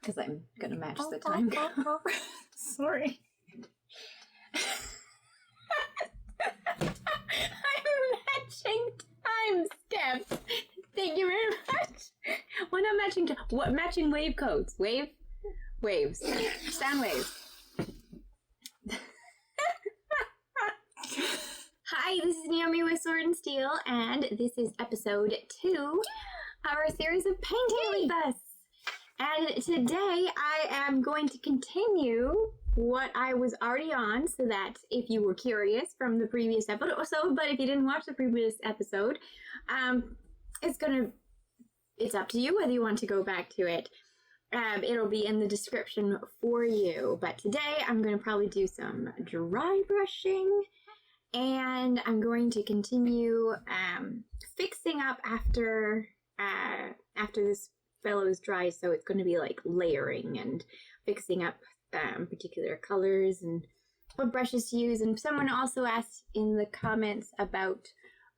because I'm going to match the time code. Sorry. I'm matching time steps. Thank you very much. Well, not matching. What matching wave codes? Waves. Sound waves. Hi, this is Naomi with Sword and Steel, and this is episode 2 of our series of painting with us. And today I am going to continue what I was already on, so that if you were curious from the previous episode, but if you didn't watch the previous episode, it's up to you whether you want to go back to it. It'll be in the description for you. But today I'm going to probably do some dry brushing, and I'm going to continue fixing up after this fellow is dry. So it's going to be like layering and fixing up particular colors and what brushes to use. And someone also asked in the comments about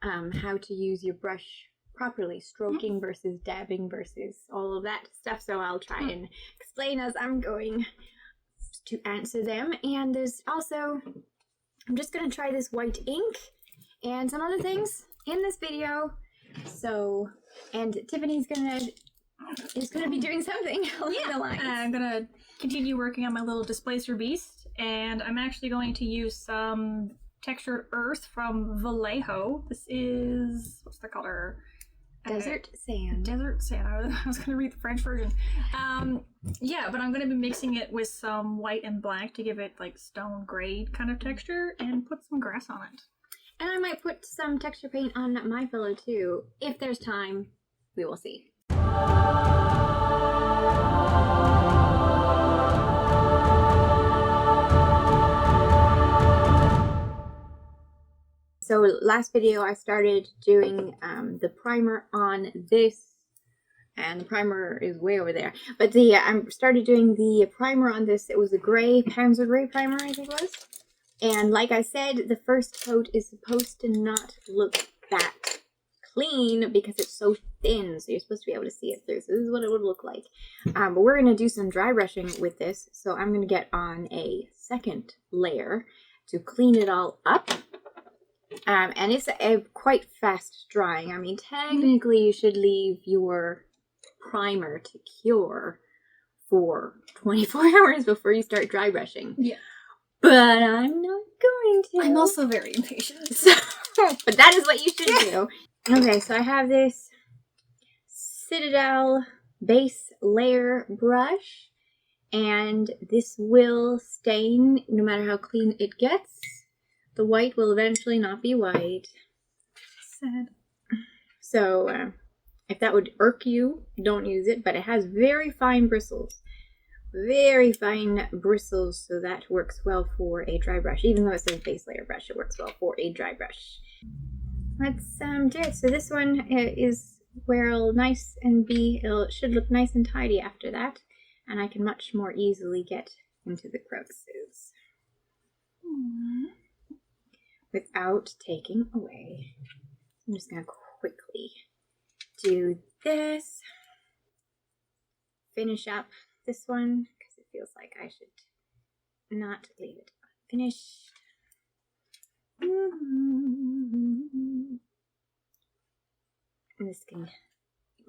how to use your brush properly, stroking versus dabbing versus all of that stuff. So I'll try and explain as I'm going to answer them. And there's also, I'm just going to try this white ink and some other things in this video. So, and Tiffany's is gonna be doing something along the lines. I'm gonna continue working on my little displacer beast, and I'm actually going to use some textured earth from Vallejo. This is, what's the color? Desert sand. Desert sand. I was gonna read the French version. Yeah, but I'm gonna be mixing it with some white and black to give it like stone gray kind of texture, and put some grass on it. And I might put some texture paint on my pillow too. If there's time, we will see. So last video I started doing the primer on this, and the primer is way over there. But I started doing the primer on this. It was a gray, Panzer Gray primer, I think it was. And like I said, the first coat is supposed to not look that clean because it's so thin, so you're supposed to be able to see it through. So this is what it would look like. But we're going to do some dry brushing with this, so I'm going to get on a second layer to clean it all up. And it's a quite fast drying. I mean, technically you should leave your primer to cure for 24 hours before you start dry brushing. Yeah. But I'm not going to. I'm also very impatient. But that is what you should do. Okay, so I have this Citadel base layer brush, and this will stain no matter how clean it gets. The white will eventually not be white. Sad. So if that would irk you, don't use it, but it has very fine bristles. Very fine bristles, so that works well for a dry brush. Even though it says base layer brush, it works well for a dry brush. Let's do it. So this one is where it'll nice and it should look nice and tidy after that, and I can much more easily get into the crevices without taking away. I'm just gonna quickly do this, finish up this one because it feels like I should not leave it unfinished. And this can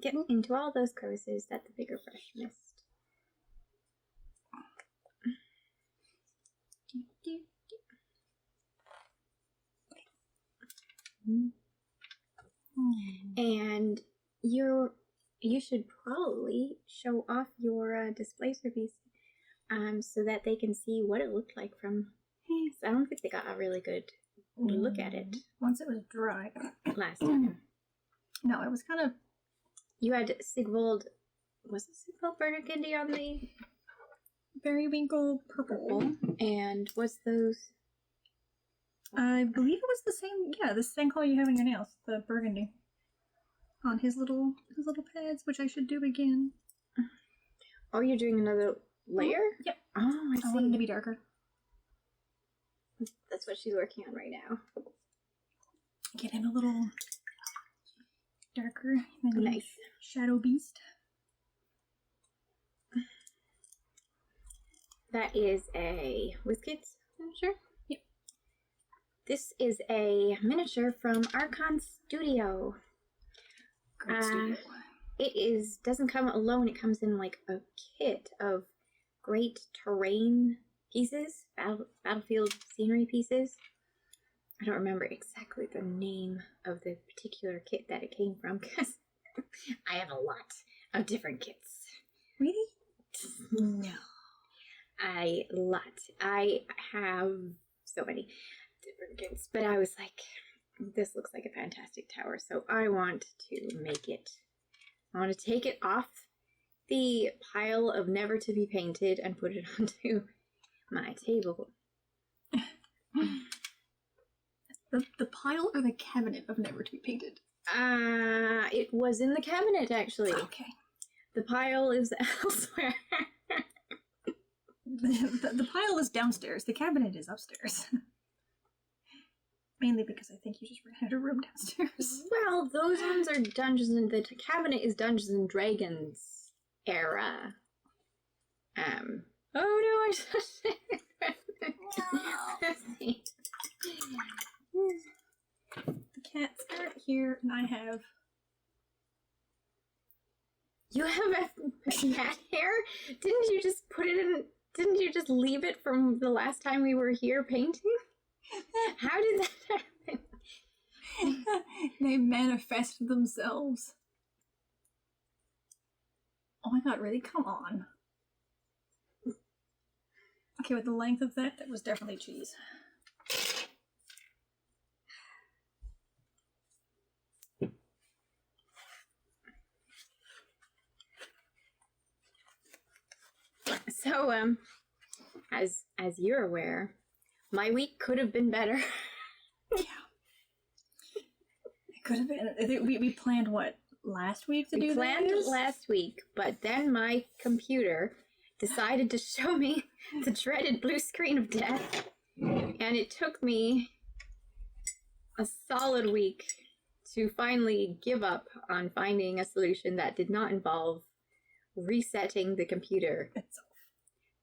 get into all those crevices that the bigger brush missed. And you should probably show off your displacer piece so that they can see what it looked like from. I don't think they got a really good look at it once it was dry last time. No, it was kind of. You had Sigvold. Was it Sigvold Burgundy on the Periwinkle purple? And what's those? I believe it was the same. Yeah, the same color you have in your nails, the burgundy, on his little pads, which I should do again. Oh, you're doing another layer? Yep. Oh, I see. I want it to be darker. That's what she's working on right now. Get him a little darker. Maybe nice. Shadow Beast. That is a WizKids miniature? Yep. This is a miniature from Archon Studio. Great studio. It doesn't come alone, it comes in like a kit of great terrain pieces, battlefield scenery pieces. I don't remember exactly the name of the particular kit that it came from, because I have a lot of different kits. Really? No. I have so many different kits, but I was like, this looks like a fantastic tower, so I want to make it. I want to take it off the pile of never to be painted and put it onto my table. The pile or the cabinet of never to be painted? It was in the cabinet, actually. Okay. The pile is elsewhere. The pile is downstairs. The cabinet is upstairs. Mainly because I think you just ran out of room downstairs. Well, those ones are Dungeons and... The cabinet is Dungeons and Dragons era. Oh no, I just... The cats aren't here, and I have... You have a cat hair? Didn't you just put it in... Didn't you just leave it from the last time we were here painting? How did that happen? They manifest themselves. Oh my god, really? Come on. Okay, with the length of that was definitely cheese. So, as you're aware, my week could have been better. Yeah. It could have been. I think we planned, what, last week to do We planned this? last week, but then my computer decided to show me the dreaded blue screen of death, and it took me a solid week to finally give up on finding a solution that did not involve resetting the computer. Itself.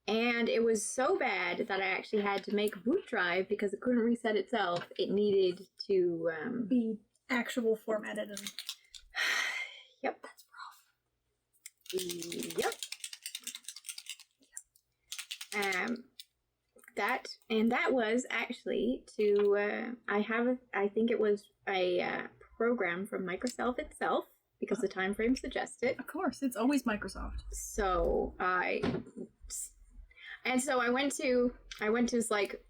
And it was so bad that I actually had to make a boot drive because it couldn't reset itself. It needed to Be actual formatted and... Yep. That's rough. Yep. That was actually to I think it was a program from Microsoft itself, because the time frame suggests it. Of course, it's always Microsoft. So I went to like,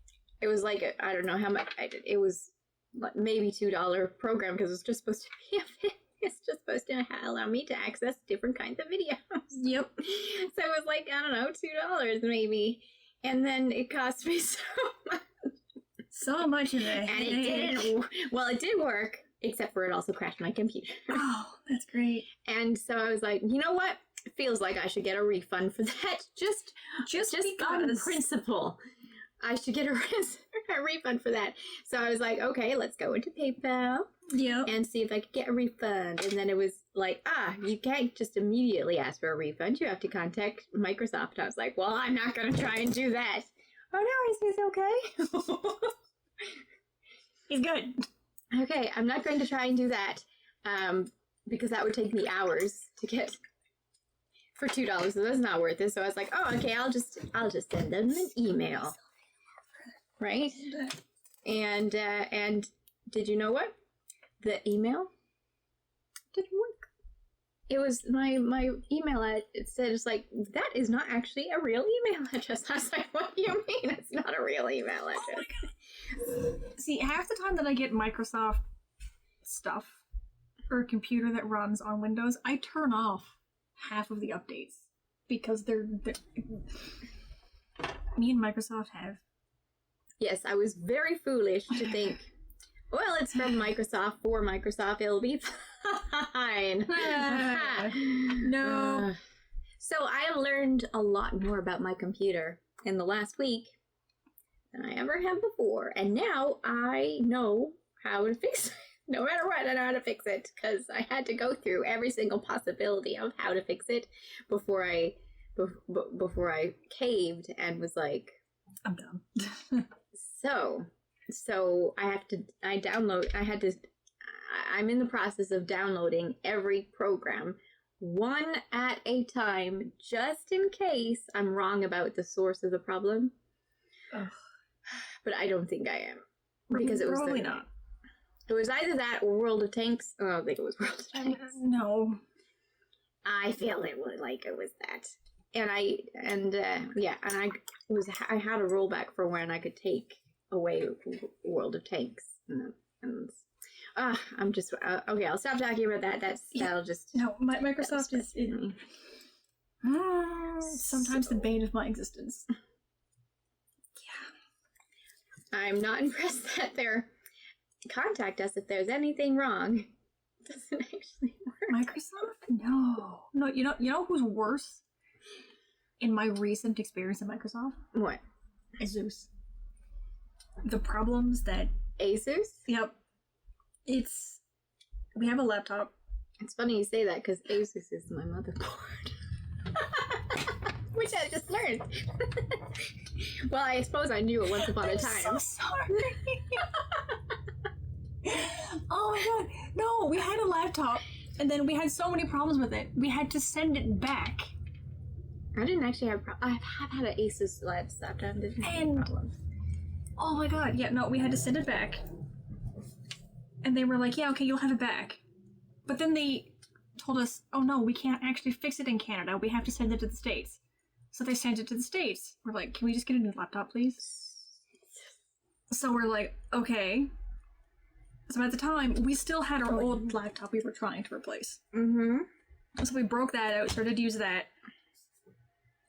it was like, I don't know how much, it was maybe $2 program, because it's just supposed to be it's just supposed to allow me to access different kinds of videos. Yep. So it was like, I don't know, $2 maybe. And then it cost me so much. So much of it. And it didn't, well, it did work, except for it also crashed my computer. Oh, that's great. And so I was like, you know what? It feels like I should get a refund for that. Just on because. principle. I should get a refund for that. So I was like, okay, let's go into PayPal Yep. and see if I could get a refund. And then it was like, you can't just immediately ask for a refund. You have to contact Microsoft. I was like, well, I'm not going to try and do that. Oh, no, is this okay? He's good. Okay, I'm not going to try and do that, because that would take me hours to get for $2. So that's not worth it. So I was like, oh, okay, I'll just send them an email, right? And did you know what? The email didn't work. It was my email. It said, it's like, that is not actually a real email address. I was like, what do you mean it's not a real email address? Oh, see, half the time that I get Microsoft stuff or a computer that runs on Windows, I turn off half of the updates because they're me and Microsoft have. Yes, I was very foolish to think, well, it's from Microsoft for Microsoft, it'll be fine. No. So I have learned a lot more about my computer in the last week than I ever have before. And now I know how to fix it. No matter what, I know how to fix it, because I had to go through every single possibility of how to fix it before I before I caved and was like, I'm done. So I'm in the process of downloading every program one at a time, just in case I'm wrong about the source of the problem. Ugh. But I don't think I am. Because it was probably not. It was either that or World of Tanks. Oh, I don't think it was World of Tanks. No. I feel it was that. And I had a rollback for when I could take away World of Tanks. I'm just okay. I'll stop talking about that. That'll just Microsoft is sometimes the bane of my existence. Yeah, I'm not impressed that they're contact us if there's anything wrong. It doesn't actually work. Microsoft? No. You know who's worse in my recent experience at Microsoft? What? Asus. The problems that Asus? Yep. We have a laptop. It's funny you say that because Asus is my motherboard. Which I just learned. Well, I suppose I knew it once upon a time. I'm so sorry. Oh my god. No, we had a laptop and then we had so many problems with it. We had to send it back. I didn't actually have I have had an Asus laptop. Didn't have any problems. Oh my god. Yeah, no, we had to send it back. And they were like, yeah, okay, you'll have it back. But then they told us, oh no, we can't actually fix it in Canada. We have to send it to the States. So they sent it to the States. We're like, can we just get a new laptop, please? So we're like, okay. So at the time, we still had our old laptop we were trying to replace. Mm-hmm. So we broke that out, started to use that.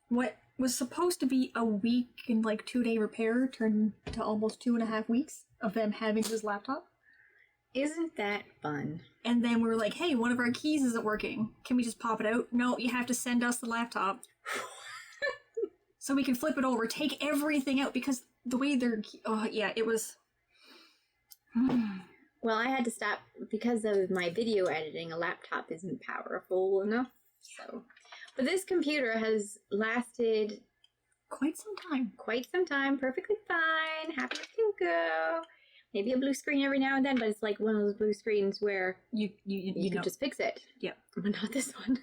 What was supposed to be a week and 2-day repair turned to almost 2.5 weeks of them having this laptop. Isn't that fun? And then we were like, hey, one of our keys isn't working. Can we just pop it out? No, you have to send us the laptop. So we can flip it over, take everything out, because the way it was... Well, I had to stop because of my video editing. A laptop isn't powerful enough. So, but this computer has lasted quite some time. Perfectly fine. Happy to go. Maybe a blue screen every now and then, but it's like one of those blue screens where you can just fix it. Yep. But not this one.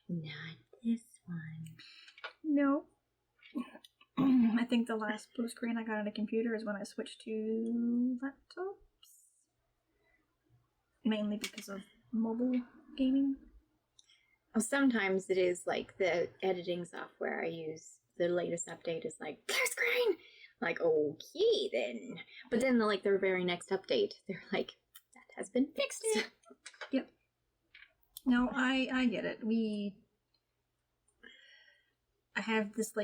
Not this one. No. I think the last blue screen I got on a computer is when I switched to laptops. Mainly because of mobile gaming. Well, sometimes it is like the editing software I use. The latest update is like, blue screen! Like, okay then. But then their very next update, they're like, that has been fixed. Yep. No, I get it. I have this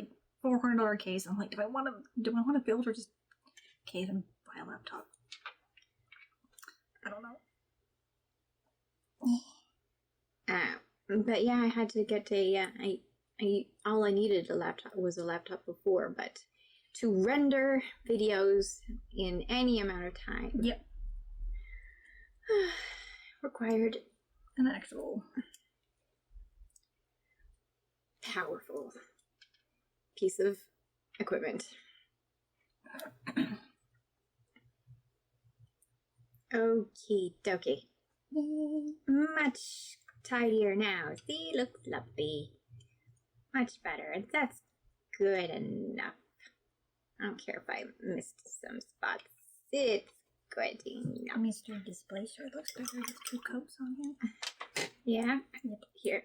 $400 case. I'm like, do I want to build or just cave and buy a laptop? I don't know. But yeah, I had to get all I needed was a laptop before, but to render videos in any amount of time. Yep. Required an actual powerful piece of equipment. Okie dokie. Much tidier now. See, looks lovely. Much better. And that's good enough. I don't care if I missed some spots. It's good enough. Mr. Display sure looks better with 2 coats on here. Yeah? Yep. Here.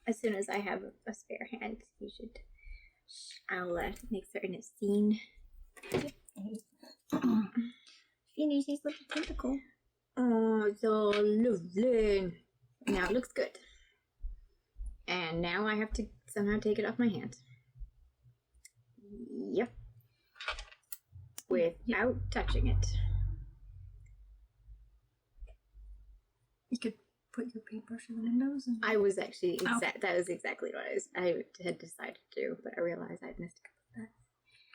As soon as I have a spare hand, I'll make certain it's seen. Yep. Finish his little tentacle. Oh, so lovely. Now it looks good. And now I have to somehow take it off my hand. Yep. Without touching it. You could put your paintbrush in the windows. And... I was actually that was exactly what I had decided to do, but I realized I'd missed a couple of that.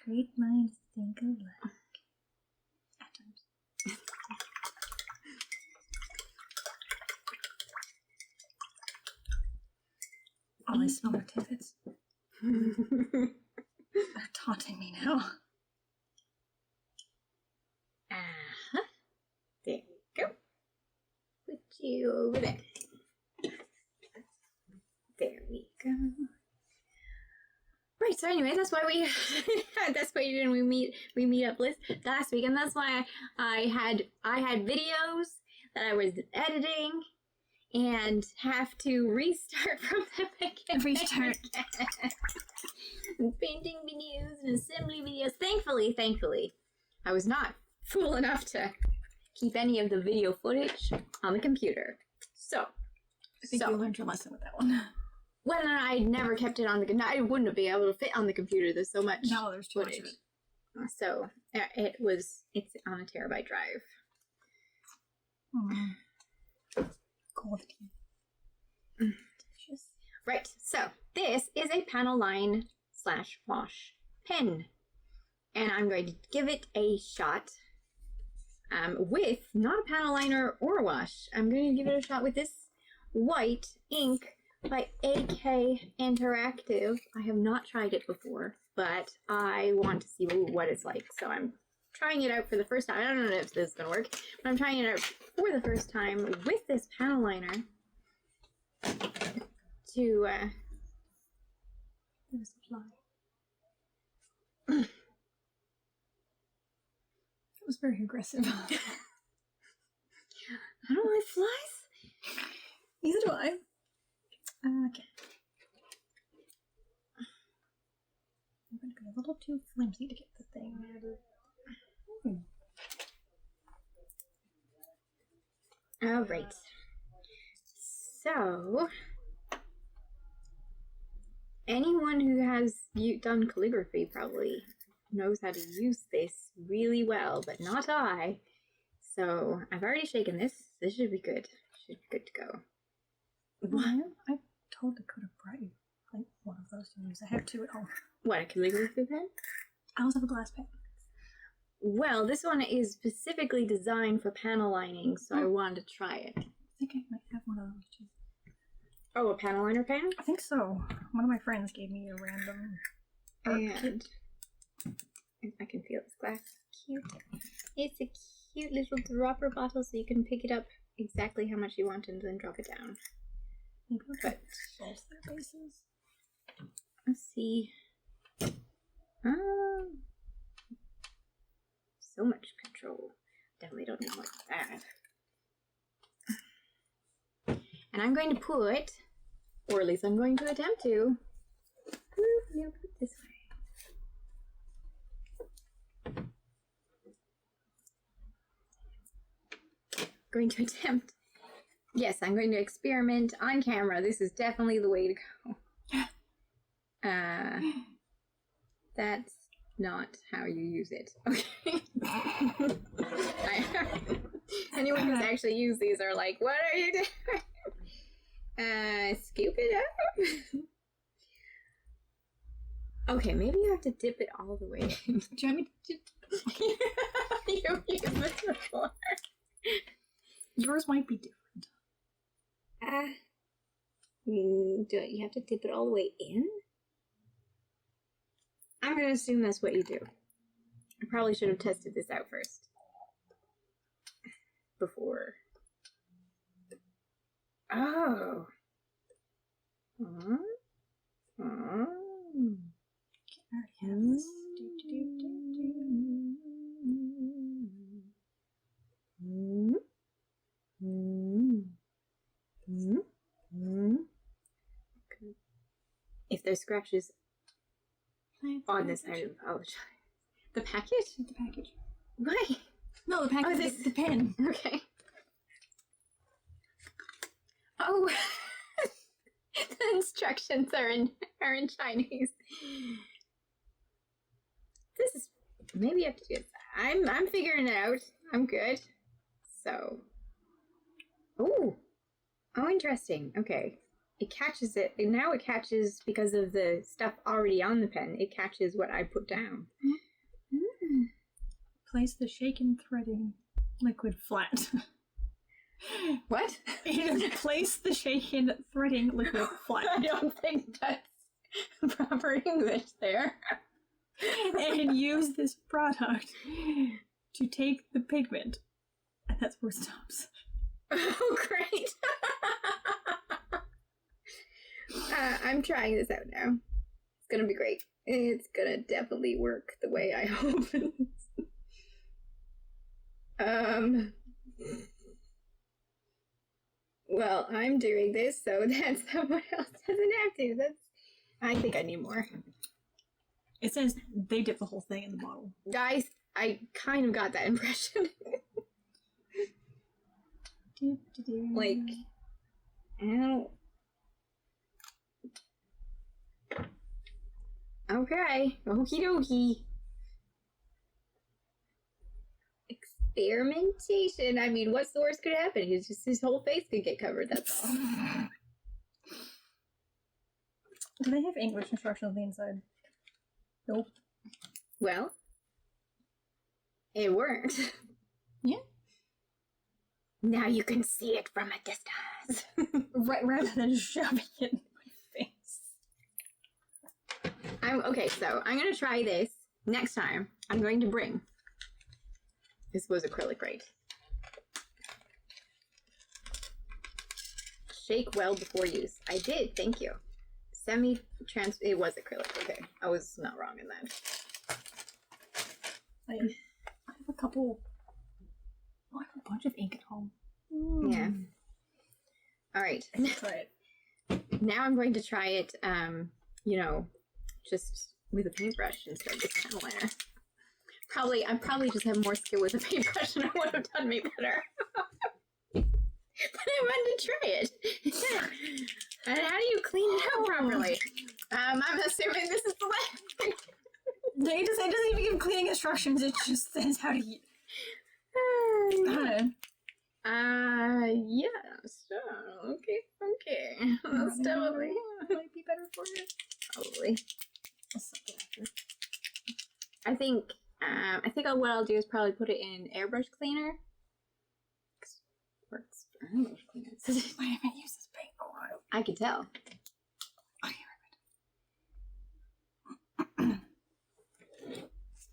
Great minds think alike. At times. Oh, I smell their tidbits. They're taunting me now. Uh-huh. There we go. Put you over there. There we go. Right, so anyway, that's why we meet up last week, and that's why I had videos that I was editing and have to restart from them again. Restart. And painting videos and assembly videos. Thankfully, I was not fool enough to keep any of the video footage on the computer. So, I think you learned your lesson with that one. Well, I never kept it on the computer. I wouldn't have been able to fit on the computer. There's so much. No, there's too much of it. So it's on a terabyte drive. Quality. Right. So this is a panel line / wash pen, and I'm going to give it a shot. With not a panel liner or a wash. I'm going to give it a shot with this white ink by AK Interactive. I have not tried it before, but I want to see what it's like. So I'm trying it out for the first time. I don't know if this is going to work, but I'm trying it out for the first time with this panel liner to apply. It was very aggressive. I don't like flies. Neither do I. Okay. I'm going to go a little too flimsy to get the thing out of. Alright. So, anyone who has done calligraphy probably knows how to use this really well, but not I. So, I've already shaken this. This should be good. Should be good to go. I totally could have brought you like one of those to use. I have two at home. What, a calligraphy pen? I also have a glass pen. Well, this one is specifically designed for panel lining, so I wanted to try it. I think I might have one of those too. Oh, a panel liner pen? I think so. One of my friends gave me a random And I can feel this glass. Cute. It's a cute little dropper bottle, so you can pick it up exactly how much you want and then drop it down. Maybe I'll But both their bases. let's see. So much control. Definitely don't need more than that. And I'm going to put, or at least I'm going to attempt to. Yeah, put it this way. Going to attempt. Yes, I'm going to experiment on camera. This is definitely the way to go. That's not how you use it. Okay. Anyone who's actually used these are like, what are you doing? Scoop it up. Okay, maybe you have to dip it all the way in. Do you want me to? You used this before. Yours might be different. Do you have to dip it all the way in? I'm gonna assume that's what you do. I probably should have tested this out first. Before. Oh. I already have this. If there's scratches on this, I apologize. The package? The package. Why? No, the package. Oh, this the pen. Okay. Oh, the instructions are in Chinese. This is maybe you have to do it. I'm figuring it out. I'm good. So. Oh, interesting. Okay. It catches it. And now it catches, because of the stuff already on the pen, it catches what I put down. Place the shaken threading liquid flat. What? And place the shaken threading liquid flat. I don't think that's proper English there. And use this product to take the pigment. And that's where it stops. Oh, great. I'm trying this out now. It's gonna be great. It's gonna definitely work the way I hope. Well, I'm doing this, so that someone else doesn't have to. I think I need more. It says they dip the whole thing in the bottle. Guys, I kind of got that impression. Like, ow. Okay, okie dokie. Experimentation. I mean, what's the worst could happen? It's just his whole face could get covered, that's all. Do they have English instructions on the inside? Nope. Well, it worked. Yeah. Now you can see it from a distance. Right, rather than shoving it in my face. Okay, so I'm gonna try this next time. I'm going to bring. This was acrylic, right? Shake well before use. I did, thank you. It was acrylic, okay. I was not wrong in that. I have a couple. Oh, I have a bunch of ink at home. Yeah. Alright. Try it. Now I'm going to try it, just with a paintbrush instead of this pen liner. I probably just have more skill with a paintbrush and it would have done me better. But I wanted to try it. And how do you clean it up properly? I'm assuming this is the way. It doesn't even give cleaning instructions, it just says how to use. Yeah, so, okay. That's totally might be better for you. probably. I think what I'll do is probably put it in airbrush cleaner. Works for airbrush cleaner. I haven't used this paint in a while. I can tell. Okay,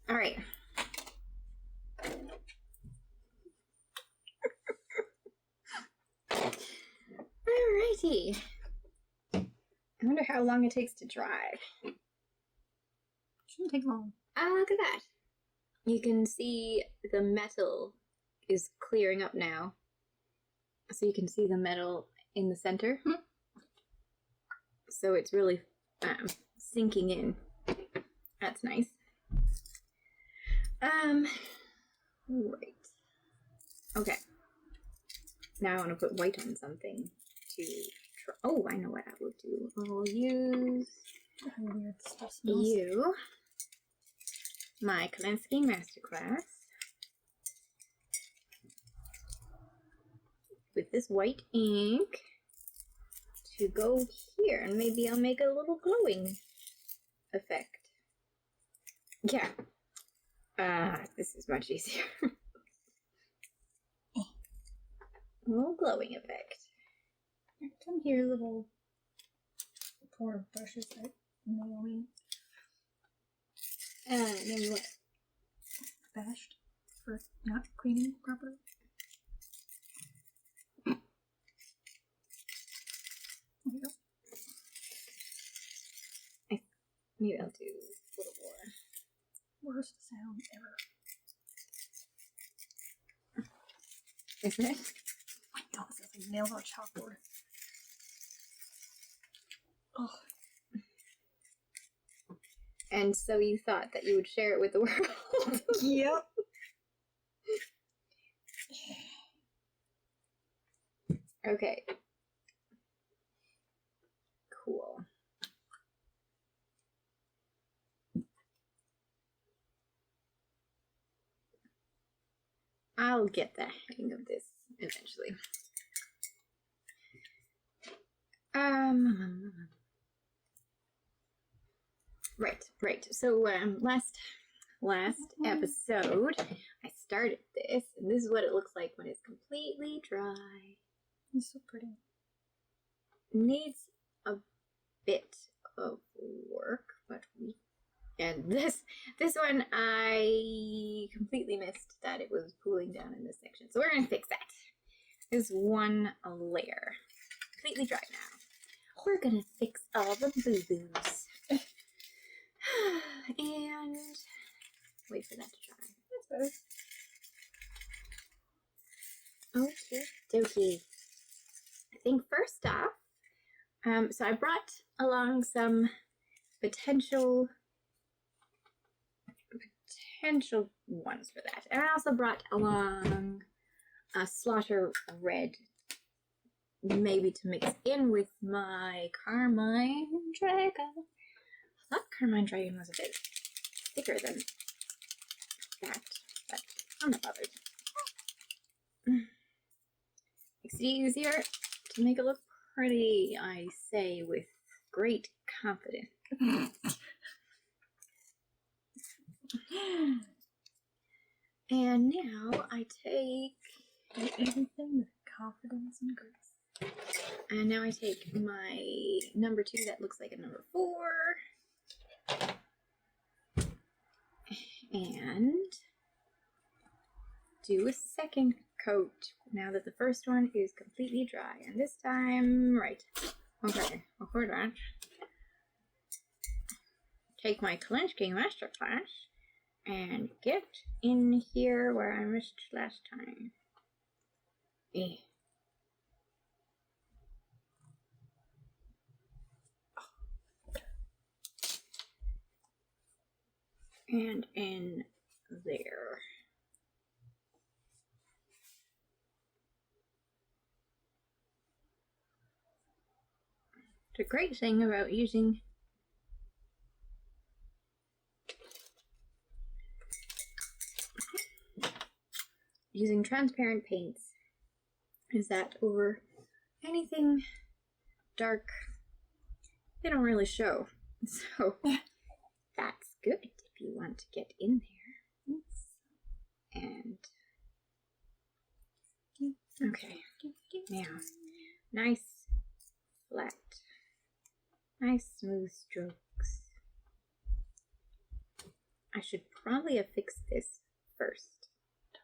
All right. Alrighty. I wonder how long it takes to dry. Shouldn't take long. Look at that. You can see the metal is clearing up now. So you can see the metal in the center. So it's really sinking in. That's nice. Right. Okay. Now I want to put white on something to try. Oh, I know what I will do. I'll use Weird stuff smells. you, my Kalinsky Masterclass, with this white ink to go here, and maybe I'll make a little glowing effect. Yeah. This is much easier. A little glowing effect. Come here, little poor brushes that Naomi Maybe what? bashed for not cleaning properly. There you go. Maybe I'll do a little more. Worst sound ever. Isn't it? My God, this is like nails on a chalkboard. Oh. And so you thought that you would share it with the world. Yep. Okay. Cool. I'll get the hang of this eventually. Right. So last last episode, I started this, and this is what it looks like when it's completely dry. It's so pretty. Needs a bit of work, but and this one I completely missed that it was cooling down in this section, so we're gonna fix that. This one layer completely dry now. We're gonna fix all the boo-boos and wait for that to dry. That's better. Okay, dokie. I think first off, so I brought along some potential ones for that, and I also brought along a slaughter red, maybe to mix in with my carmine dragon. I thought carmine dragon was a bit thicker than that, but I'm not bothered. Makes it easier to make it look pretty, I say with great confidence. And now I take Everything with confidence and grace. And now I take my number 2 that looks like a number 4 and do a second coat now that the first one is completely dry. And this time, right, okay, hold on. Take my Kalinske Masterclass and get in here where I missed last time. And in there. The great thing about using transparent paints is that over anything dark, they don't really show. So that's good if you want to get in there. And okay, now nice flat, nice smooth strokes. I should probably have fixed this first.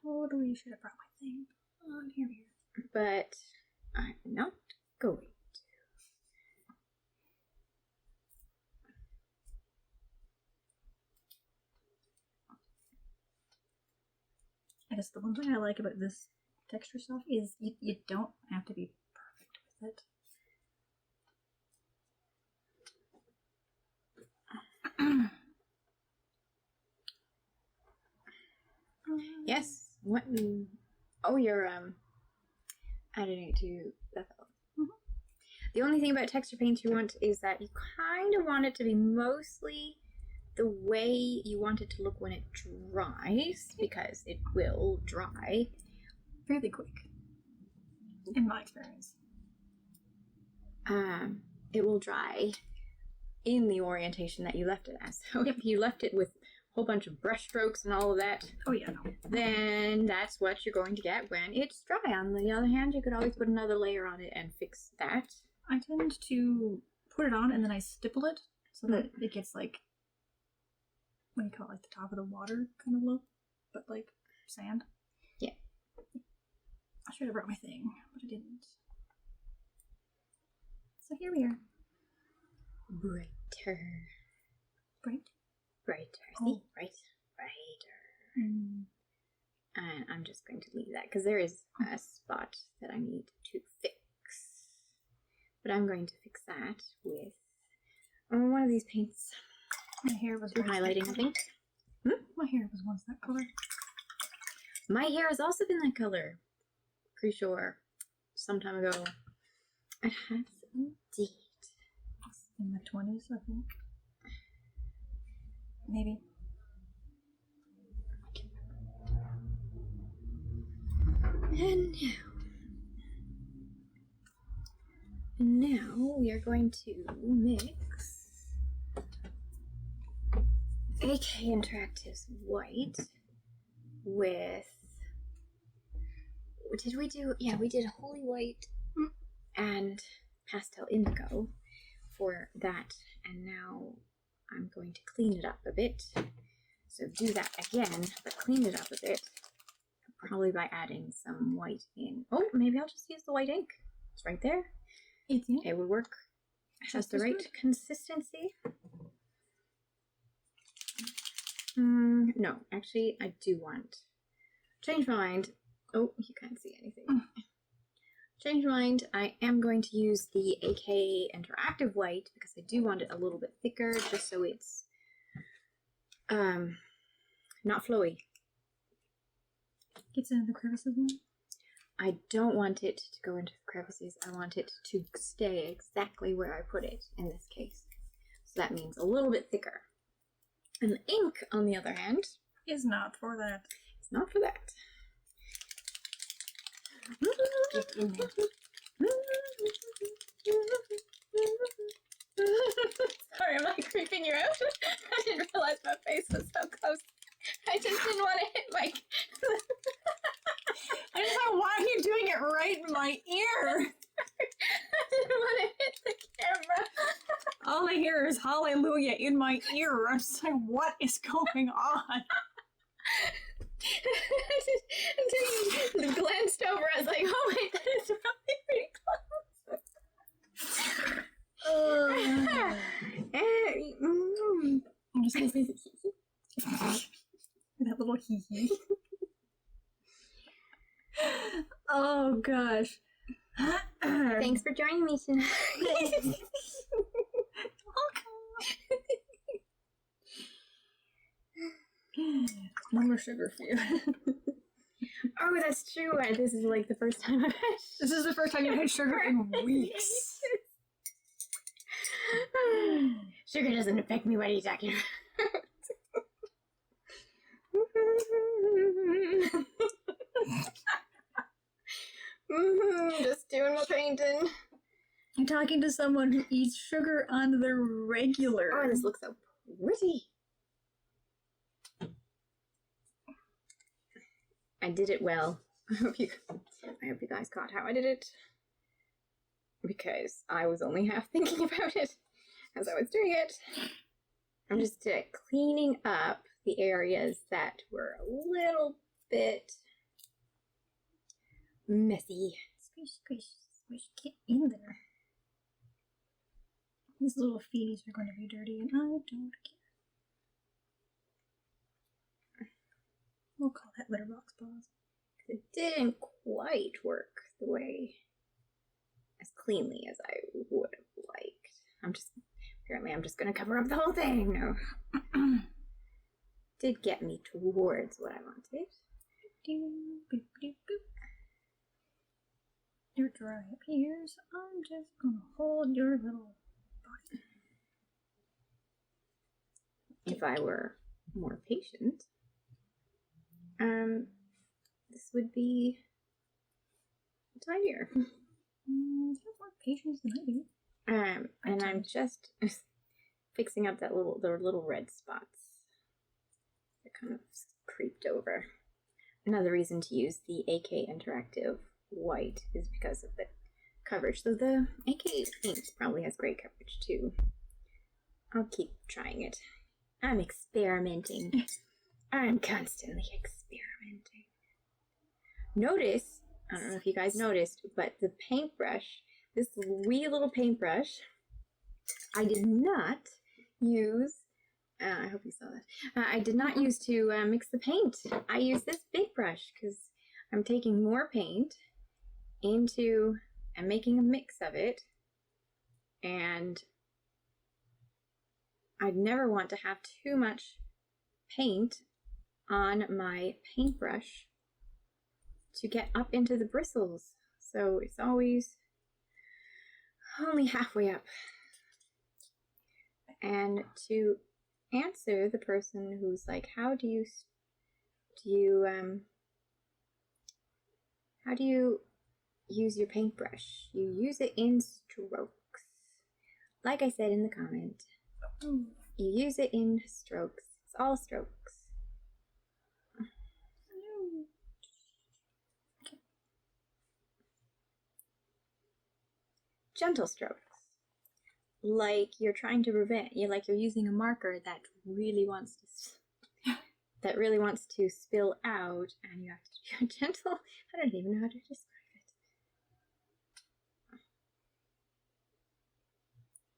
Totally should have brought my thing. Oh, here we are. But I'm not going to. I guess the one thing I like about this texture stuff is you don't have to be perfect with it. Yes. What? Oh, you're adding it to that. The only thing about texture paint you want is that you kind of want it to be mostly the way you want it to look when it dries, because it will dry fairly quick, in my experience. It will dry in the orientation that you left it as. So if you left it with a whole bunch of brush strokes and all of that, oh yeah, no, then that's what you're going to get when it's dry. On the other hand, you could always put another layer on it and fix that. I tend to put it on and then I stipple it so that it gets like, what do you call it, like the top of the water kind of look, but like sand. Yeah. I should have brought my thing, but I didn't. So here we are. Brighter. Brighter. See? Brighter. And I'm just going to leave that because there is a spot that I need to fix. But I'm going to fix that with one of these paints. My hair was highlighting, I think. My hair was once that color. My hair has also been that color. Pretty sure. Some time ago. It has indeed. In the 20s, I think. Maybe. And now we are going to mix AK Interactive's white with... Did we do... Yeah, we did Holy White and Pastel Indigo for that. And now I'm going to clean it up a bit. So do that again, but clean it up a bit. Probably by adding some white in. Oh, maybe I'll just use the white ink. It's right there. It would work. It has the right consistency. No, actually, I do want. Change my mind. Oh, you can't see anything. Change my mind. I am going to use the AK Interactive White because I do want it a little bit thicker, just so it's not flowy. Gets into the crevices more? I don't want it to go into the crevices. I want it to stay exactly where I put it in this case. So that means a little bit thicker. And the ink, on the other hand, is not for that. It's not for that. Get in there. Sorry, am I creeping you out? I didn't realize my face was so close. I just didn't want to hit my... I just thought, why are you doing it right in my ear? I didn't want to hit the camera. All I hear is hallelujah in my ear. I'm just like, what is going on? I just glanced over. I was like, oh wait, that is probably pretty close. I'm just gonna say that little hee hee. Oh gosh. Thanks for joining me tonight. No more sugar for you. Oh, that's true. This is like the first time I've had This is the first time you've had sugar in weeks. Sugar doesn't affect me. What are you talking about? Just doing my painting. You're talking to someone who eats sugar on the regular. Oh, this looks so pretty. I did it well. I hope you guys caught how I did it. Because I was only half thinking about it as I was doing it. I'm just cleaning up the areas that were a little bit messy. Squish, squish, squish, get in there. These little feeties are going to be dirty and I don't care. We'll call that litter box paws. It didn't quite work the way, as cleanly as I would have liked. Apparently I'm just going to cover up the whole thing. No. Did get me towards what I wanted. You're dry up here, so I'm just gonna hold your little body. If I were more patient, this would be tidier. You have more patience than I do. And I'm just fixing up the little red spots that kind of creeped over. Another reason to use the AK Interactive White is because of the coverage. So the AK ink probably has great coverage too. I'll keep trying it. I'm experimenting. I'm constantly experimenting. Notice, I don't know if you guys noticed, but the paintbrush, this wee little paintbrush, I did not use, I hope you saw that, I did not use to mix the paint. I used this big brush because I'm taking more paint into and making a mix of it, and I'd never want to have too much paint on my paintbrush to get up into the bristles. So it's always only halfway up. And to answer the person who's like, how do you use your paintbrush? You use it in strokes. Like I said in the comment, you use it in strokes. It's all strokes. Okay. Gentle strokes. Like you're trying to prevent, you're using a marker that really wants to spill out, and you have to do a gentle. I don't even know how to describe it.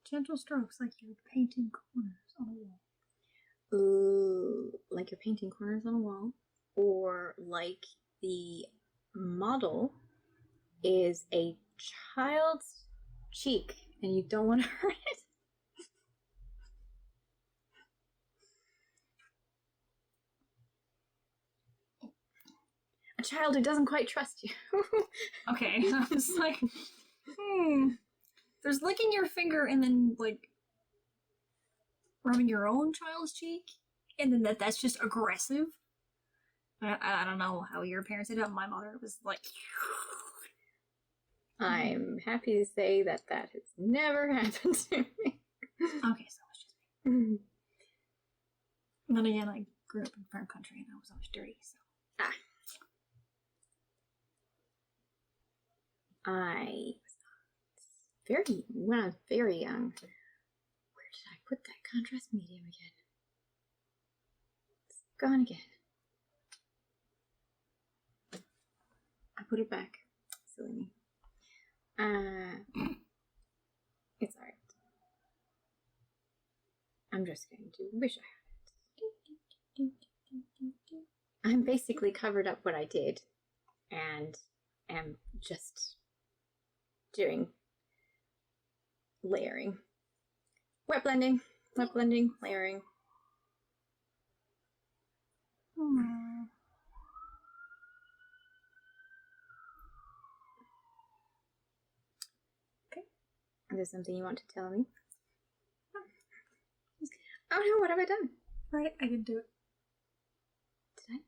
Gentle strokes, like you're painting corners on a wall. Ooh, like you're painting corners on a wall, or like the model is a child's cheek and you don't want to hurt it. A child who doesn't quite trust you. Okay, I was like, There's licking your finger and then, like, rubbing your own child's cheek, and then that's just aggressive. I don't know how your parents did it. My mother was like... I'm happy to say that has never happened to me. Okay, so it's just me. And then again, I grew up in farm country and I was always dirty, so... When I was very young, where did I put that contrast medium again? It's gone again. I put it back. Silly me. It's alright. I'm just going to wish I had it. I'm basically covered up what I did and am just doing layering. Wet blending, layering. Okay. Is there something you want to tell me? Oh no, what have I done? Right, I didn't do it. Did I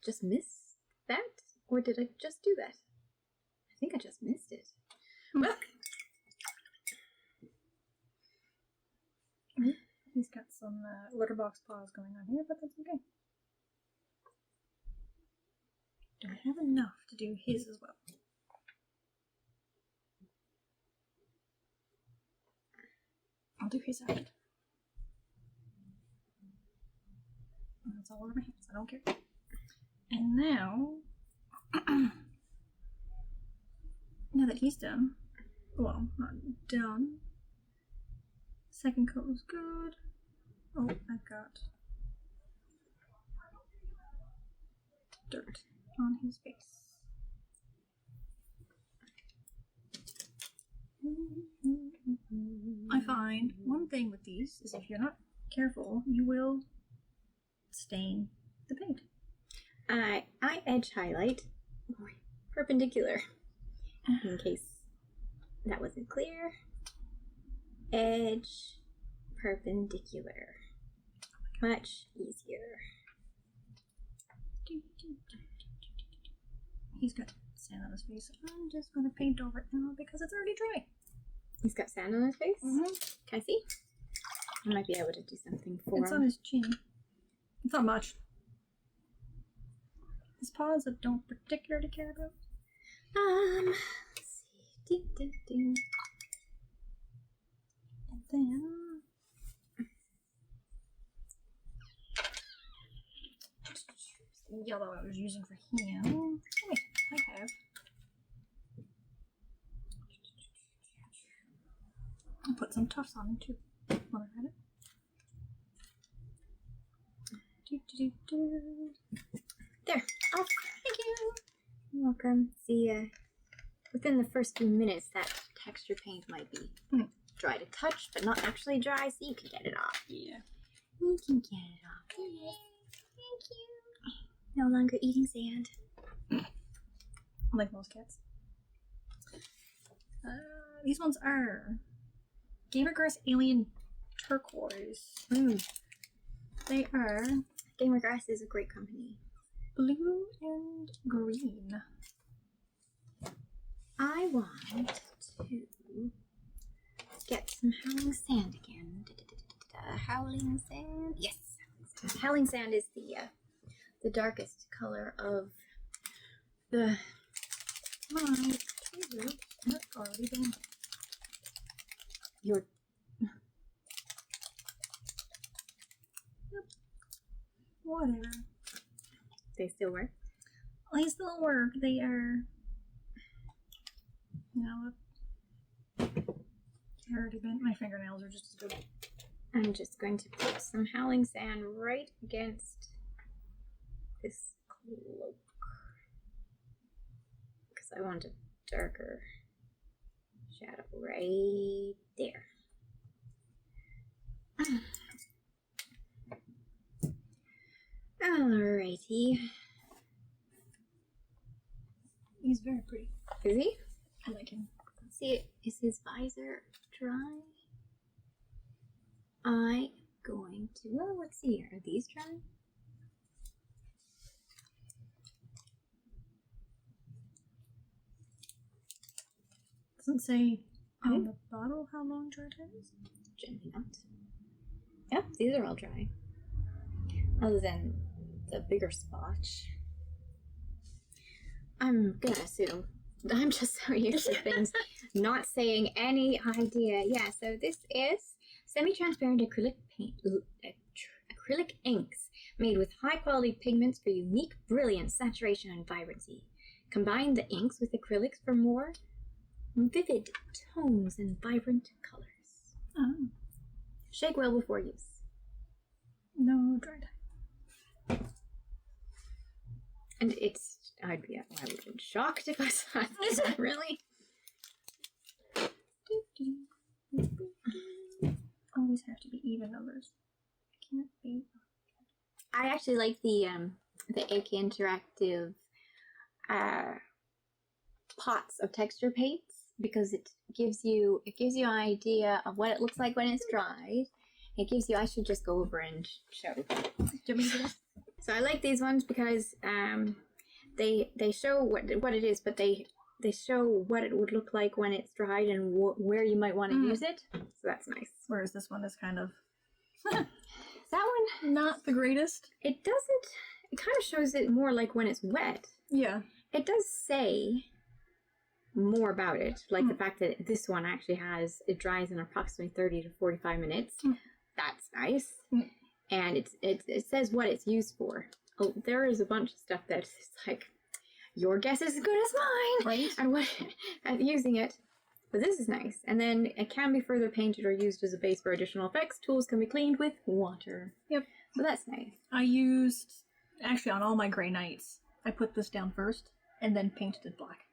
just miss that? Or did I just do that? I think I just missed it. Well, he's got some letterbox paws going on here, but that's okay. Do I have enough to do his as well? I'll do his after. That's all over my hands. I don't care. And now, now that he's done, well, not done. Second coat was good. Oh, I've got dirt on his face. I find one thing with these is if you're not careful, you will stain the paint. I edge highlight perpendicular in case that wasn't clear. Edge perpendicular. Much easier. He's got sand on his face. I'm just going to paint over it now because it's already dry. He's got sand on his face? Mm-hmm. Can I see? I might be able to do something for It's him. on his chin. It's not much. His paws I don't particularly care about. Let's see. And then the yellow I was using for him. Oh wait, I have. I'll put some tufts on him too. While I had it. There. Oh, thank you. You're welcome. See, within the first few minutes, that texture paint might be dry to touch, but not actually dry, so you can get it off. Yeah. You can get it off. Yay. Thank you. No longer eating sand. Like most cats. These ones are Gamer Grass Alien Turquoise. They are Gamer Grass is a great company. blue and green. I want to get some howling sand again. Howling sand. Yes. Howling sand is the darkest color of the. My favorite has already been. Your. Whatever. They still work. They still work. They are. You know, I already bent. My fingernails are just as good. I'm just going to put some howling sand right against this cloak because I want a darker shadow right there. Alrighty. He's very pretty. Is he? I like him. Let's see, is his visor dry? I'm going to. Well, let's see here. Are these dry? Doesn't say on the bottle how long dry time is. Generally not. Yep, these are all dry. Other than the bigger spotch. I'm gonna assume. I'm just so used to things not saying any idea. Yeah, so this is semi-transparent acrylic paint, acrylic inks made with high-quality pigments for unique brilliance, saturation, and vibrancy. Combine the inks with acrylics for more vivid tones and vibrant colors. Oh. Shake well before use. No dry time. And it's, I would have been shocked if I saw this. Really? Always have to be even numbers. Can't be. I actually like the AK Interactive pots of texture paints because it gives you an idea of what it looks like when it's dried. It gives you. I should just go over and show. Do you want me to do this? So I like these ones because they show what it is, but they show what it would look like when it's dried and where you might want to use it. So that's nice. Whereas this one is kind of That one, not the greatest. it doesn't. It kind of shows it more like when it's wet. Yeah. It does say more about it, like the fact that this one actually it dries in approximately 30 to 45 minutes. That's nice. And it says what it's used for. Oh, there is a bunch of stuff that's like, your guess is as good as mine. Right. And what at using it. But this is nice. And then it can be further painted or used as a base for additional effects. Tools can be cleaned with water. Yep. So that's nice. I used, actually on all my gray nights, I put this down first and then painted it black.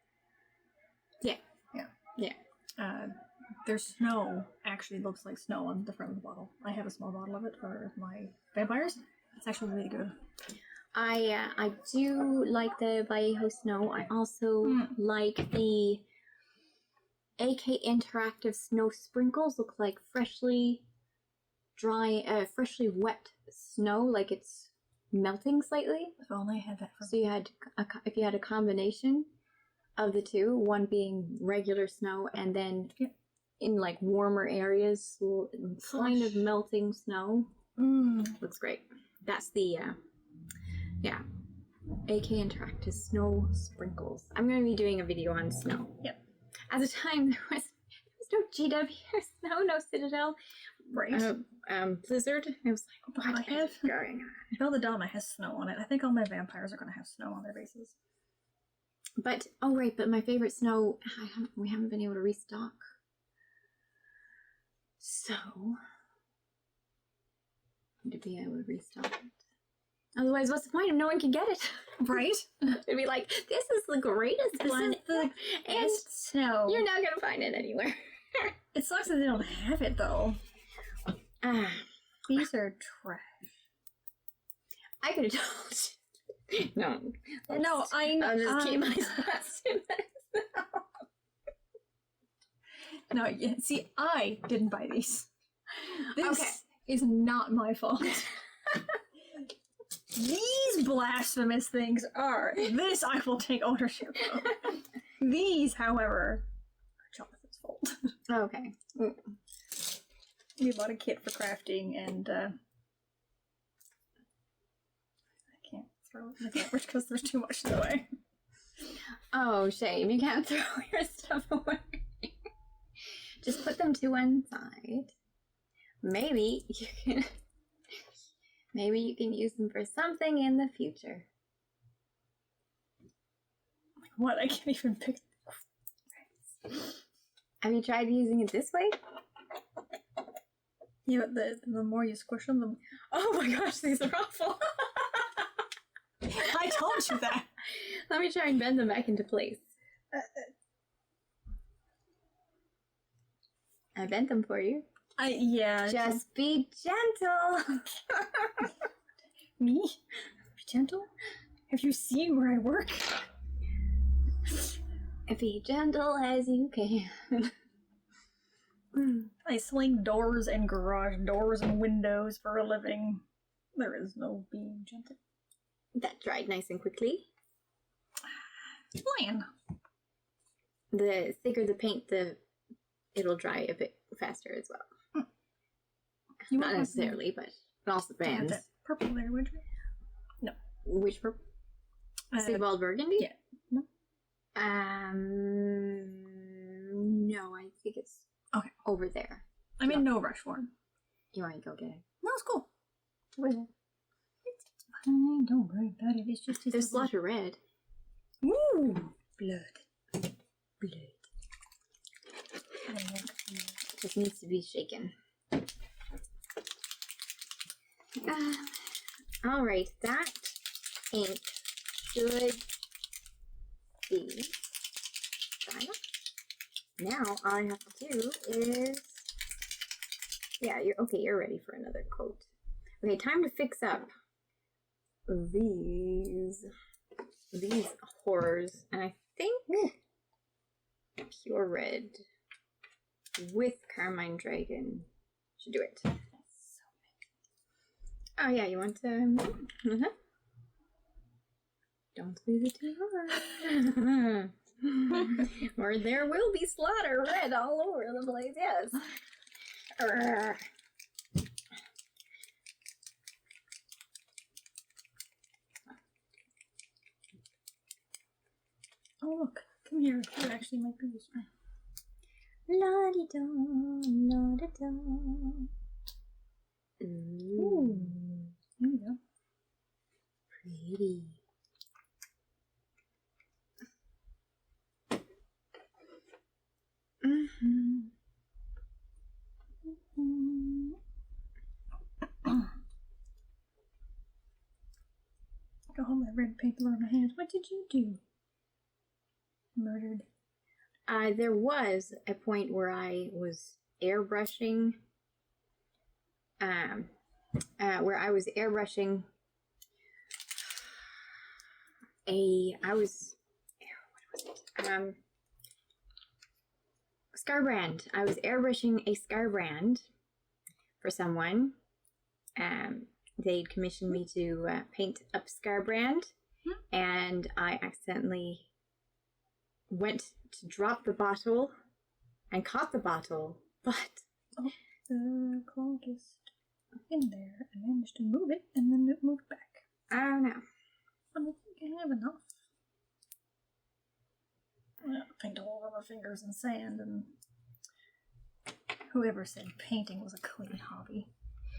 Yeah. Yeah. Yeah. Their snow actually looks like snow on the front of the bottle. I have a small bottle of it for my vampires. It's actually really good. I do like the Vallejo Snow. I also like the AK Interactive Snow Sprinkles. Look like freshly wet snow, like it's melting slightly. If only I had that for So you had if you had a combination of the two, one being regular snow and then in like warmer areas, kind of melting snow. Looks great. That's the AK Interactive Snow Sprinkles. I'm going to be doing a video on snow. Yep. At the time, there was no GW snow, no Citadel. Right. Blizzard. I was like, what I have is going on? Belladonna has snow on it. I think all my vampires are going to have snow on their bases. But, but my favorite snow, we haven't been able to restock. So, to be able to restock it. Otherwise, what's the point if no one can get it? Right? It'd be like, this is the greatest one. This is the best snow. You're not going to find it anywhere. It sucks that they don't have it, though. These are trash. I could have told you. No, I'll just keep my thoughts to myself. No, yeah, see, I didn't buy these. This is not my fault. These blasphemous things are. This I will take ownership of. These, however, are Jonathan's fault. Okay. We bought a kit for crafting, and throw it in the garbage because there's too much in the way. Oh, shame. You can't throw your stuff away. Just put them to one side. Maybe you can use them for something in the future. What? I can't even pick. Have you tried using it this way? Yeah, the more you squish them, the... Oh my gosh, these are awful. I told you that. Let me try and bend them back into place. I bent them for you. Yeah. Just be gentle. Me? Be gentle? Have you seen where I work? Be gentle as you can. I sling doors and garage doors and windows for a living. There is no being gentle. That dried nice and quickly. Lion. The thicker the paint, it'll dry a bit faster as well. You Not necessarily, but it also depends. That purple there, would you? No. Which purple? Sigvald Burgundy? Yeah. No. No, I think it's okay over there. I'm in no rush for him. You want to go get it? No, it's cool. Where is it? It's fine. Don't worry about it. It's just There's a lot of red. Ooh, blood. Just needs to be shaken. All right, that ink should be done. Now all I have to do is, yeah, you're ready for another coat. Okay, time to fix up these horrors, and I think pure red with Carmine Dragon should do it. Oh yeah, you want to? Don't squeeze it too hard, or there will be slaughter red all over the place. Yes. Oh look, come here. You actually might be useful. La-di-dum, la-di-dum. Ooh. There you go. Pretty. Got all my red paper on my hands. What did you do? Murdered. There was a point where I was airbrushing. Where I was airbrushing Scarbrand. I was airbrushing a Scarbrand for someone. They'd commissioned me to paint up Scarbrand, and I accidentally went to drop the bottle and caught the bottle, but the claw just in there. I managed to move it, and then it moved back. I don't know. I don't think I have enough. Paint all over my fingers in sand, and whoever said painting was a clean hobby.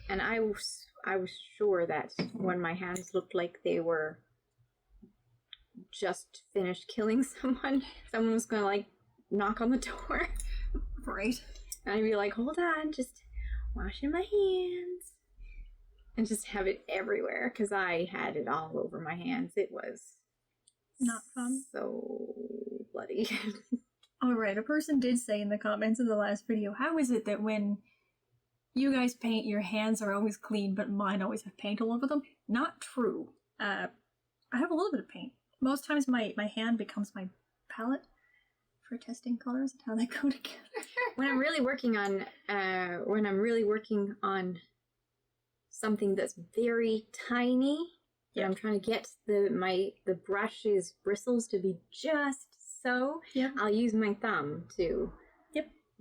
And I was sure that when my hands looked like they were just finished killing someone was gonna like knock on the door. Right. And I'd be like, hold on, just washing my hands. And just have it everywhere, because I had it all over my hands. It was not fun. So bloody. Alright, a person did say in the comments in the last video, how is it that when you guys paint, your hands are always clean, but mine always have paint all over them? Not true. I have a little bit of paint. Most times my hand becomes my palette for testing colors and how they go together. When I'm really working on something that's very tiny, yeah. I'm trying to get the brush's bristles to be just so. Yep. I'll use my thumb to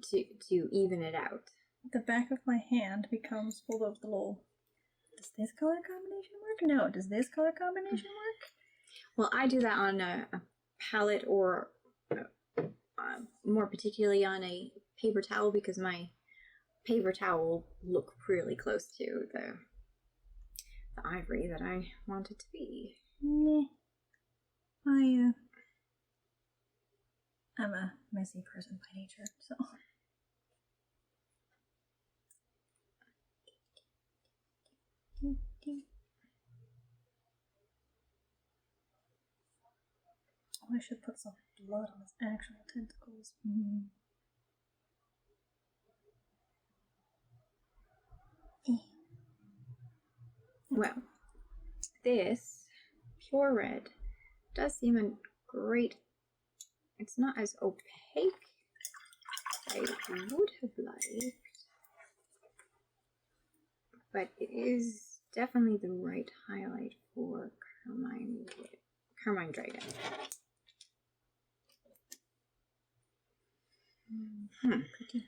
to even it out. The back of my hand becomes full of the does this color combination work? No. Does this color combination work? Well, I do that on a palette or more particularly on a paper towel because my paper towel will look really close to the ivory that I want it to be. Meh. I'm a messy person by nature, so. Oh, I should put some blood on his actual tentacles. Well, this pure red does seem a great. It's not as opaque as I would have liked, but it is definitely the right highlight for Carmine Dragon. Pretty.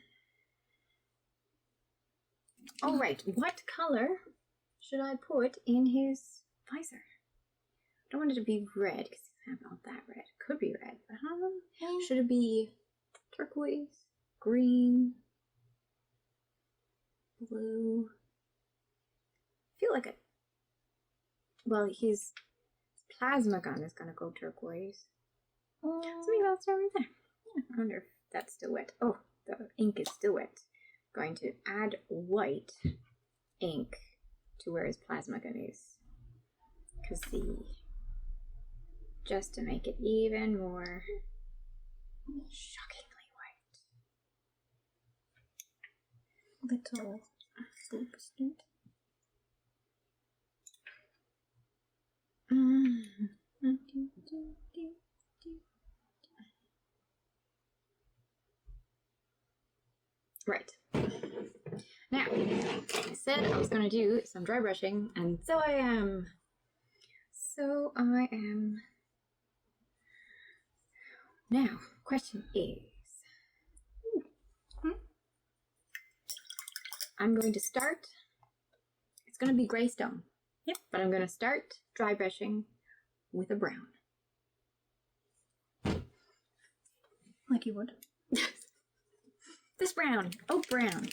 All right, what color should I put in his visor? I don't want it to be red because it's not all that red. It could be red, but should it be turquoise, green, blue? I feel like it. Well, his plasma gun is gonna go turquoise. So maybe I'll start right there. I wonder if that's still wet. Oh, the ink is still wet. Going to add white ink to where his plasma gun is. Because just to make it even more shockingly white. Little student. Right. Now, I said I was going to do some dry brushing, and so I am. Now, question is, I'm going to start. It's going to be gray stone. Yep. But I'm going to start dry brushing with a brown. Like you would. This brown. Oh, brown.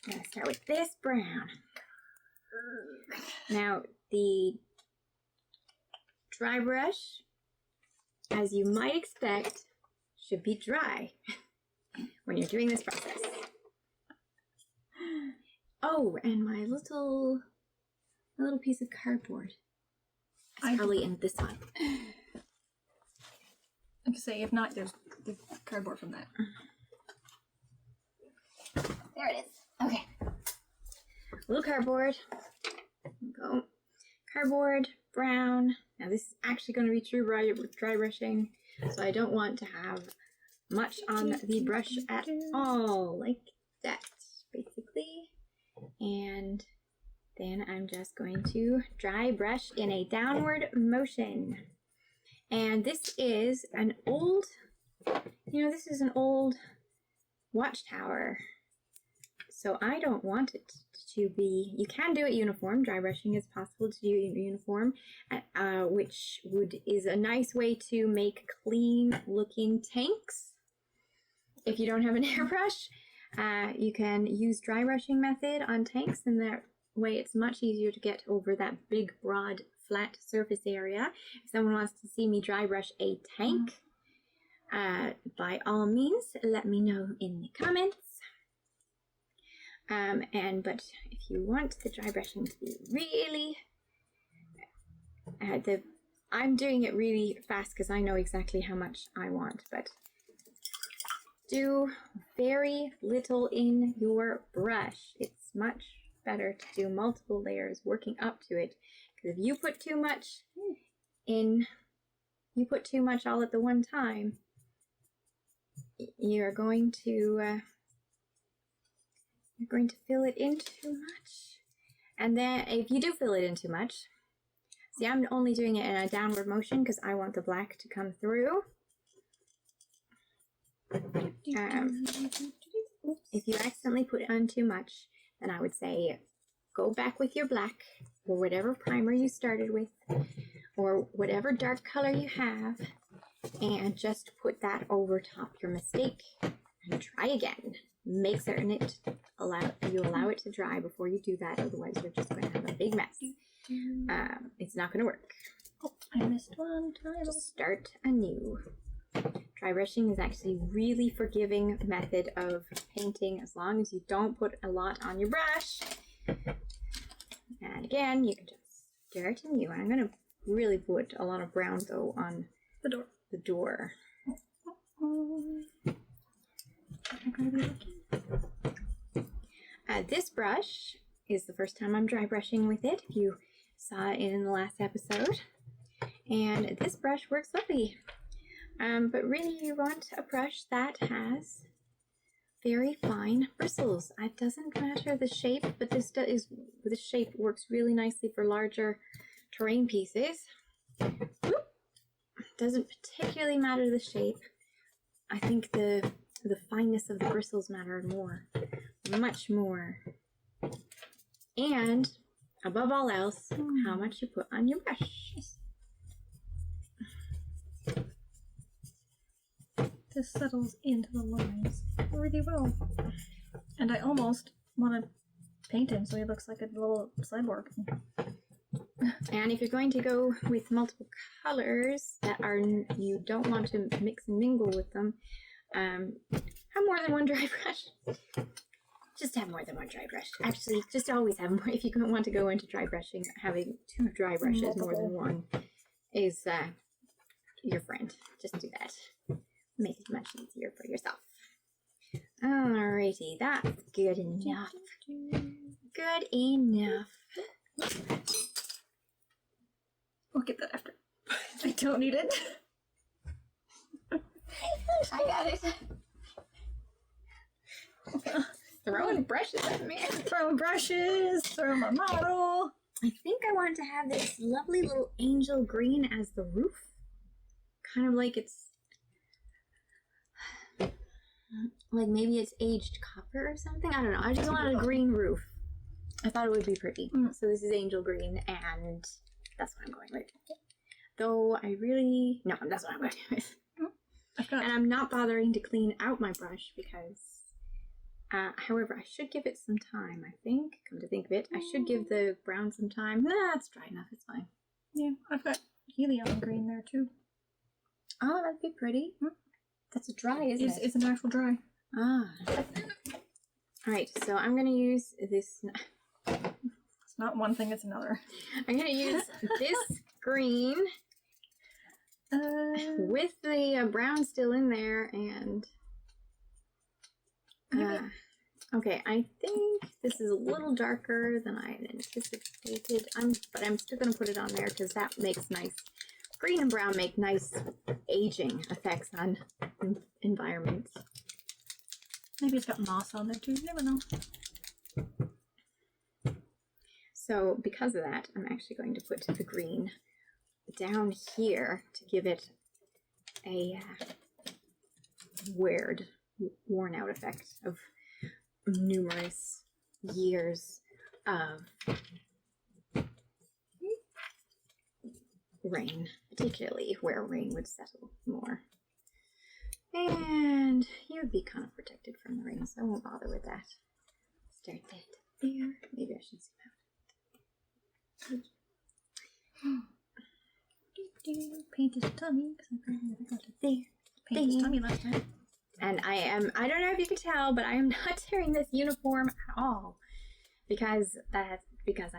I'm going to start with this brown. Now, the dry brush, as you might expect, should be dry when you're doing this process. Oh, and my little piece of cardboard. It's probably in this one. I could say, if not, there's the cardboard from that. There it is. Okay. Little cardboard. Go. Cardboard, brown. Now this is actually going to be true dry brushing, so I don't want to have much on the brush at all, like that, basically. And then I'm just going to dry brush in a downward motion. And this is an old, this is an old watchtower. So I don't want it to be, you can do it uniform. Dry brushing is possible to do uniform, which is a nice way to make clean looking tanks. If you don't have an airbrush, you can use dry brushing method on tanks, and that way it's much easier to get over that big, broad, flat surface area. If someone wants to see me dry brush a tank, by all means, let me know in the comments. But if you want the dry brushing to be really, I'm doing it really fast because I know exactly how much I want, but do very little in your brush. It's much better to do multiple layers working up to it, because if you put too much all at the one time, you're going to fill it in too much. And then if you do fill it in too much, see, I'm only doing it in a downward motion because I want the black to come through. If you accidentally put on too much, then I would say go back with your black or whatever primer you started with or whatever dark color you have and just put that over top your mistake and try again. Make certain you allow it to dry before you do that, otherwise you're just going to have a big mess. It's not going to work. Oh, I missed one title. Just start anew. Dry brushing is actually a really forgiving method of painting as long as you don't put a lot on your brush. And again, you can just start anew. And I'm going to really put a lot of brown though on The door. This brush is the first time I'm dry brushing with it, if you saw it in the last episode. And this brush works lovely. But really you want a brush that has very fine bristles. It doesn't matter the shape, but this shape works really nicely for larger terrain pieces. Doesn't particularly matter the shape. I think the fineness of the bristles matter more. Much more. And above all else, how much you put on your brush. This settles into the lines really well. And I almost want to paint him so he looks like a little cyborg. And if you're going to go with multiple colors that you don't want to mix and mingle with them, have more than one dry brush. Just have more than one dry brush. Actually, just always have more. If you want to go into dry brushing, having two dry brushes more than one is your friend. Just do that. Make it much easier for yourself. Alrighty, that's good enough. Good enough. We'll get that after. I don't need it. I got it. Throwing brushes at me. Throwing brushes, throw my model. I think I want to have this lovely little angel green as the roof. Kind of like it's like maybe it's aged copper or something. I don't know. I just wanted a green roof. I thought it would be pretty. So this is angel green and that's what I'm going with. Though no, that's what I'm going with. And I'm not bothering to clean out my brush because however, I should give it some time, I think. Come to think of it, I should give the brown some time. It's dry enough, it's fine. Yeah, I've got helium green there too. Oh, that'd be pretty. That's a dry, isn't it? It's an actual dry. Alright, so I'm going to use this. It's not one thing, it's another. I'm going to use this green with the brown still in there and... okay, I think this is a little darker than I had anticipated, but I'm still going to put it on there because that makes nice, green and brown make nice aging effects on environments. Maybe it's got moss on there too, you never know. So because of that, I'm actually going to put the green down here to give it a weird, worn out effect of numerous years of rain, particularly where rain would settle more. And you would be kind of protected from the rain, so I won't bother with that. Start that there. Maybe I should zoom out. Paint his tummy, because I got it There. paint his tummy last time. And I don't know if you can tell, but I am not tearing this uniform at all. Because I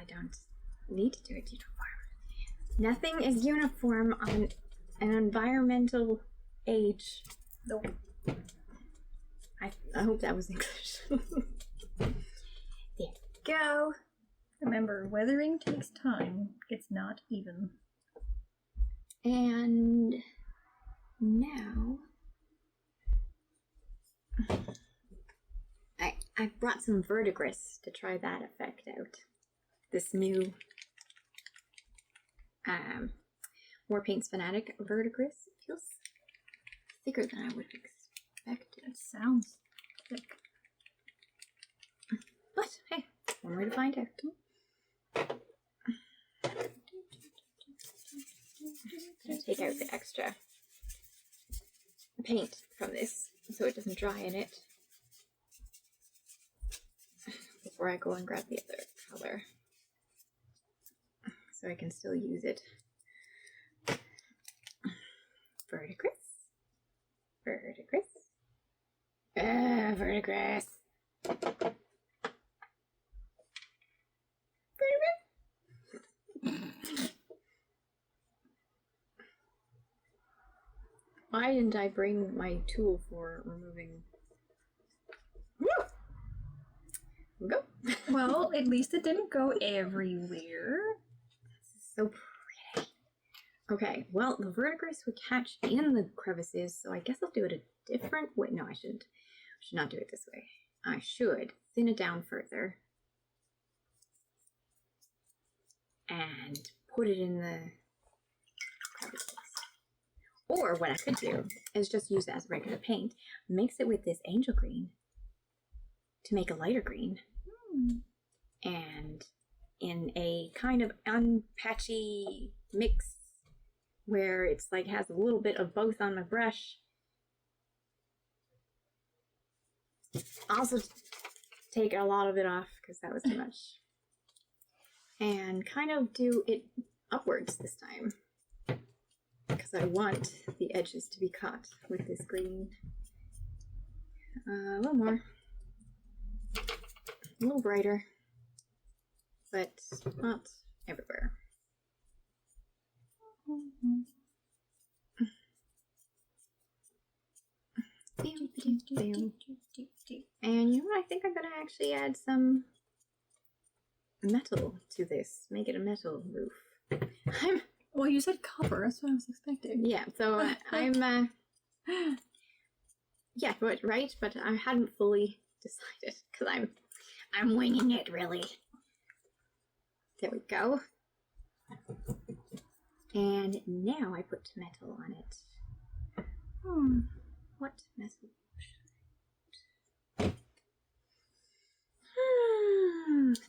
don't need to do it uniform. Nothing is uniform on an environmental age. Nope. I hope that was English. There we go. Remember, weathering takes time. It's not even. And now I brought some verdigris to try that effect out. This new Warpaint's Fanatic verdigris. It feels thicker than I would have expected. It sounds thick. But hey, one way to find out. gonna take out the extra paint from this so it doesn't dry in it before I go and grab the other color, so I can still use it. Verdigris. Verdigris. Why didn't I bring my tool for removing? Woo! Go. Well, at least it didn't go everywhere. This is so pretty. Okay, well, the verdigris would catch in the crevices, so I guess I'll do it a different way. No, I shouldn't. I should not do it this way. I should thin it down further and put it in the crevices. Or what I could do is just use it as regular paint, mix it with this angel green to make a lighter green, and in a kind of unpatchy mix where it's like has a little bit of both on my brush. Also take a lot of it off because that was too much. And kind of do it upwards this time, because I want the edges to be caught with this green. A little more. A little brighter, but not everywhere. And you know what? I think I'm gonna actually add some metal to this. Make it a metal roof. Well, you said copper. That's what I was expecting. Yeah, so I'm yeah, right, but I hadn't fully decided because I'm winging it really. There we go. And now I put metal on it. What metal?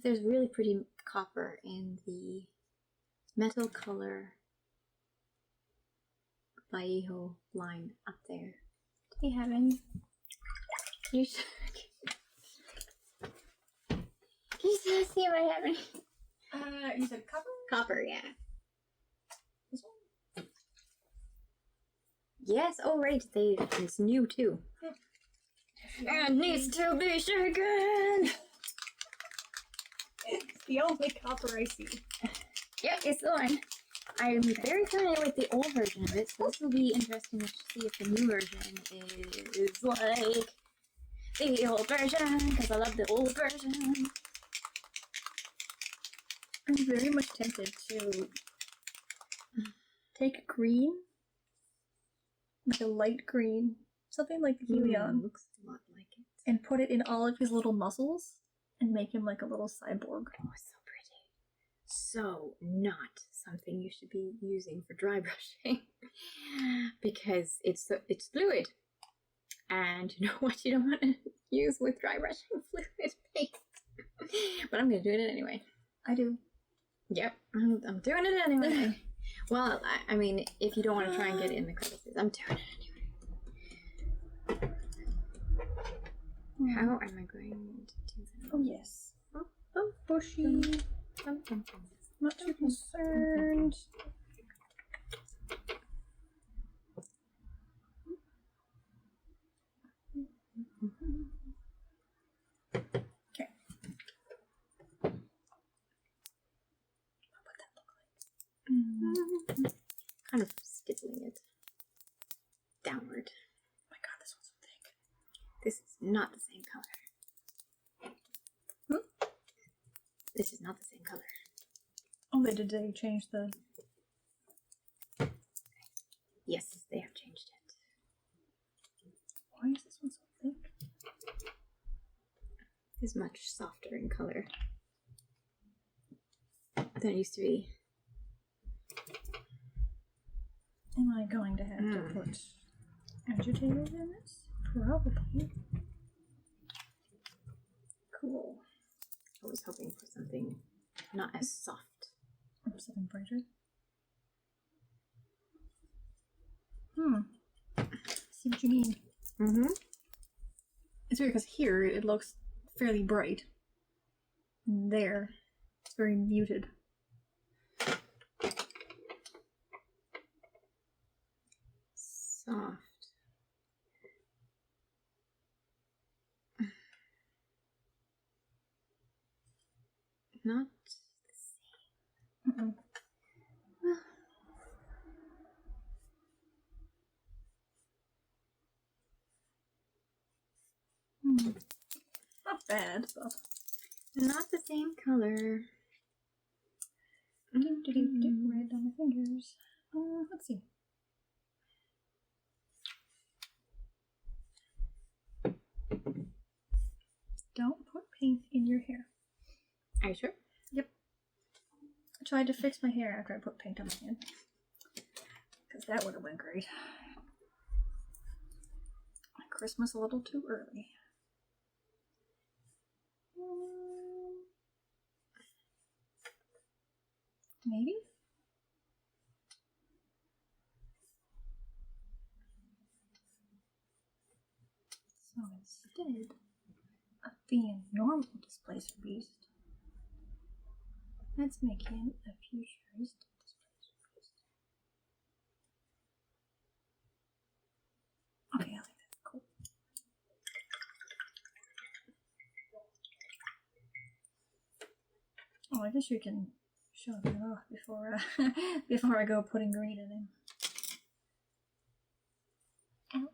There's really pretty copper in the metal color Vallejo line up there. Do you have any? Can you still see if I have any? You said copper? Copper, yeah. This one? Yes, oh right, it's new too. And needs to be shaken! It's the only copper I see. Yep, it's the one. I'm very familiar with the old version of it, so this will be interesting to see if the new version is like the old version, because I love the old version. I'm very much tempted to take green, like a light green, something like the Helion, Looks a lot like it. and put it in all of his little muscles and make him like a little cyborg. Oh, so pretty. So not something you should be using for dry brushing because it's fluid, and you know what you don't want to use with dry brushing? Fluid paste. But I'm gonna do it anyway. I do. Yep, I'm doing it anyway. Well, I mean, if you don't want to try and get it in the crevices, I'm doing it anyway. How am I going to do that? Oh yes. Oh, Bushy. Not too concerned. Okay. What would that look like? Kind of stippling it downward. Oh my god, this one's so thick. This is not the same color. This is not the same color. Oh, did they change the... Yes, they have changed it. Why is this one so thick? It's much softer in color than it used to be. Am I going to have to put agitators in this? Probably. Cool. I was hoping for something not as soft. Something brighter. See what you mean. Mm-hmm. It's weird because here it looks fairly bright. And there, it's very muted. Soft. Not the same. Mm-mm. Not bad, but Not the same color. red on my fingers. Let's see. Don't put paint in your hair. Are you sure? Yep. I tried to fix my hair after I put paint on my hand. Because that would have been great. Christmas a little too early. Maybe? So instead of being normal displacer beast, let's make him a futurist displacer beast. Okay, I like that. Cool. Oh, I guess you can show that off before before I go putting green in him. Ow.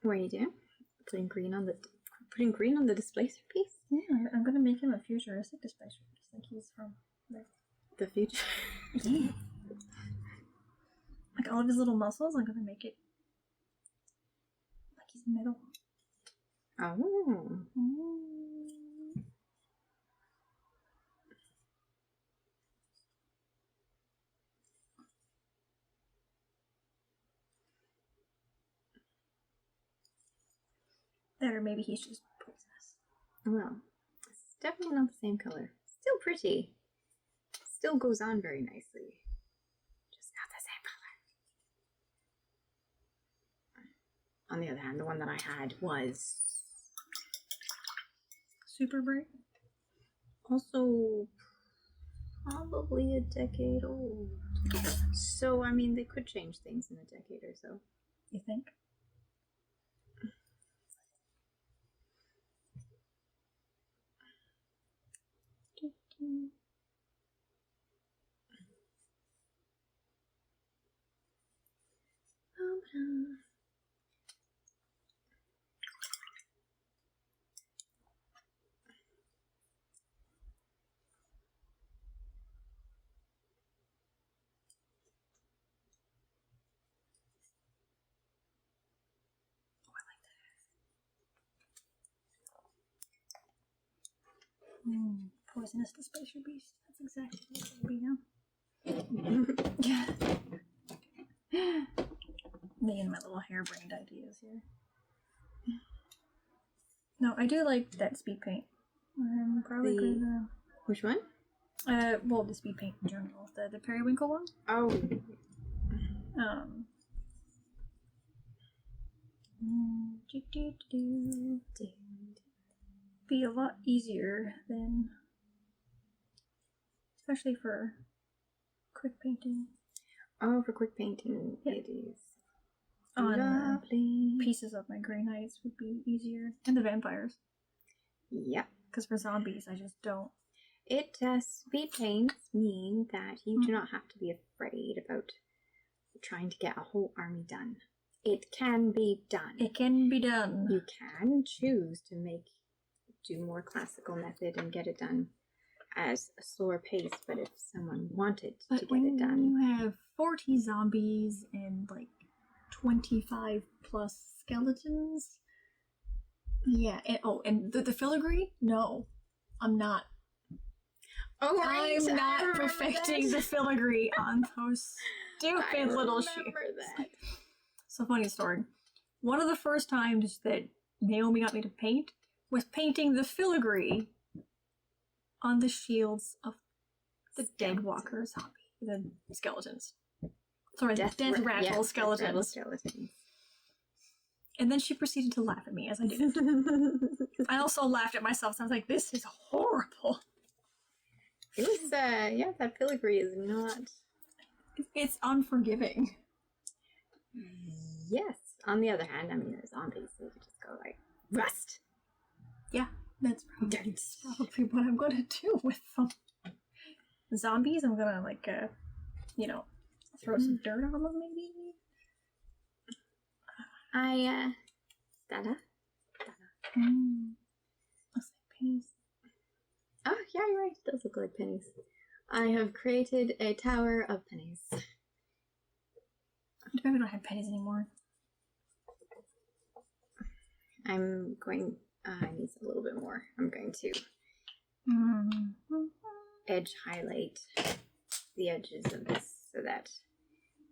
What are you doing? Putting green on the displacer piece? Yeah, I'm gonna make him a futuristic displacer piece, like he's from The future. Yeah. Like all of his little muscles, I'm gonna make it like he's metal. Oh. Or maybe he's just poisonous. Well, it's definitely not the same color. Still pretty. Still goes on very nicely. Just not the same color. On the other hand, the one that I had was Super bright. also probably a decade old. So, I mean, they could change things in a decade or so. You think? Poisonous displacer beast. That's exactly what it will be now. Me and my little harebrained ideas here. No, I do like that speed paint. I'm probably gonna. Which one? Well, the speed paint in general. The periwinkle one. Oh. Be a lot easier than, especially for quick painting. Oh, for quick painting, Yep. it is On lovely. pieces of my Grey Knights would be easier, and the vampires. Yep. Because for zombies, I just don't. It speed paints mean that you do not have to be afraid about trying to get a whole army done. It can be done. It can be done. You can choose to do more classical method and get it done as a slower pace, but if someone wanted to get it done. You have 40 zombies and like 25 plus skeletons. Yeah, and the filigree? No, I'm not. Oh, right. I'm not perfecting the filigree on those Stupid little shoes. remember that. So funny story. One of the first times that Naomi got me to paint was painting the filigree on the shields of the dead walker zombie, the skeletons. Sorry, death rattle skeletons. And then she proceeded to laugh at me as I did it. I also laughed at myself, so I was like, this is horrible. It was, that filigree is not... It's unforgiving. Yes. On the other hand, I mean, they're zombies, so you could just go like, rust! Yeah, that's probably what I'm gonna do with them. Zombies, I'm gonna, like, throw some dirt on them, maybe? Dada? Looks like pennies. Oh, yeah, you're right. It does look like pennies. I have created a tower of pennies. Maybe we don't have pennies anymore. I'm going... I need a little bit more. I'm going to edge highlight the edges of this so that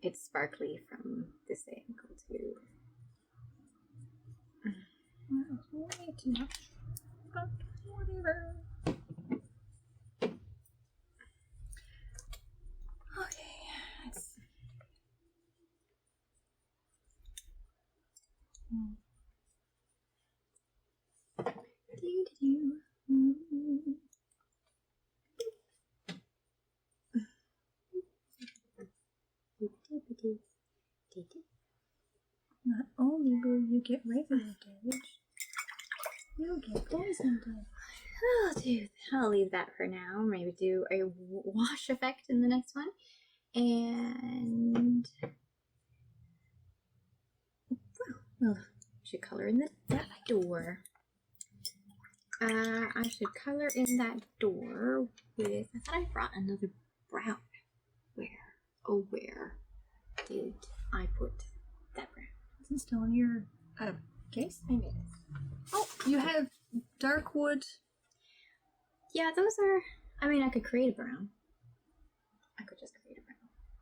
it's sparkly from this angle too. Way too much. But whatever. Okay, let's see. Not only will you get regular damage, you'll get poison damage. I'll leave that for now. Maybe do a wash effect in the next one. And well, I should color in that door. I should color in that door with... I thought I brought another brown. Where did I put that brown? Isn't it still in your case? I made it. Oh, you have dark wood. Yeah, those are... I mean, I could create a brown. I could just create a brown.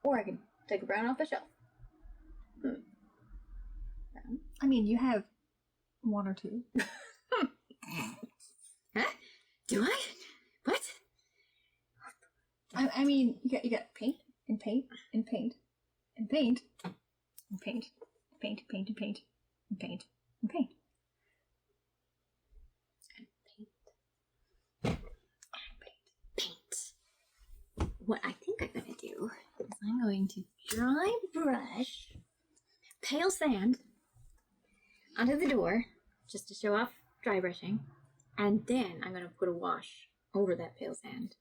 Or I could take a brown off the shelf. Brown. I mean, you have one or two. Huh? Do I? What? I mean, you got paint and paint and paint and paint and paint and paint and paint and paint and paint and paint. Paint. What I think I'm going to do is I'm going to dry brush pale sand onto the door just to show off dry brushing. And then I'm going to put a wash over that pale sand.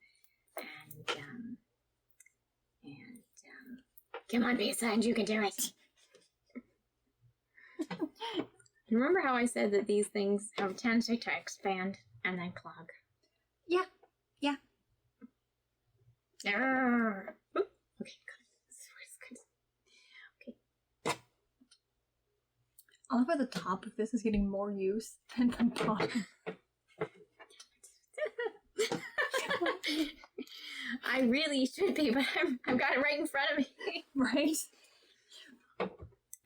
And come on, pale sand, you can do it. You remember how I said that these things have a tendency to expand and then clog? Yeah. Yeah. Okay, good. Okay. I love how the top of this is getting more use than the bottom. I really should be, but I've got it right in front of me. Right?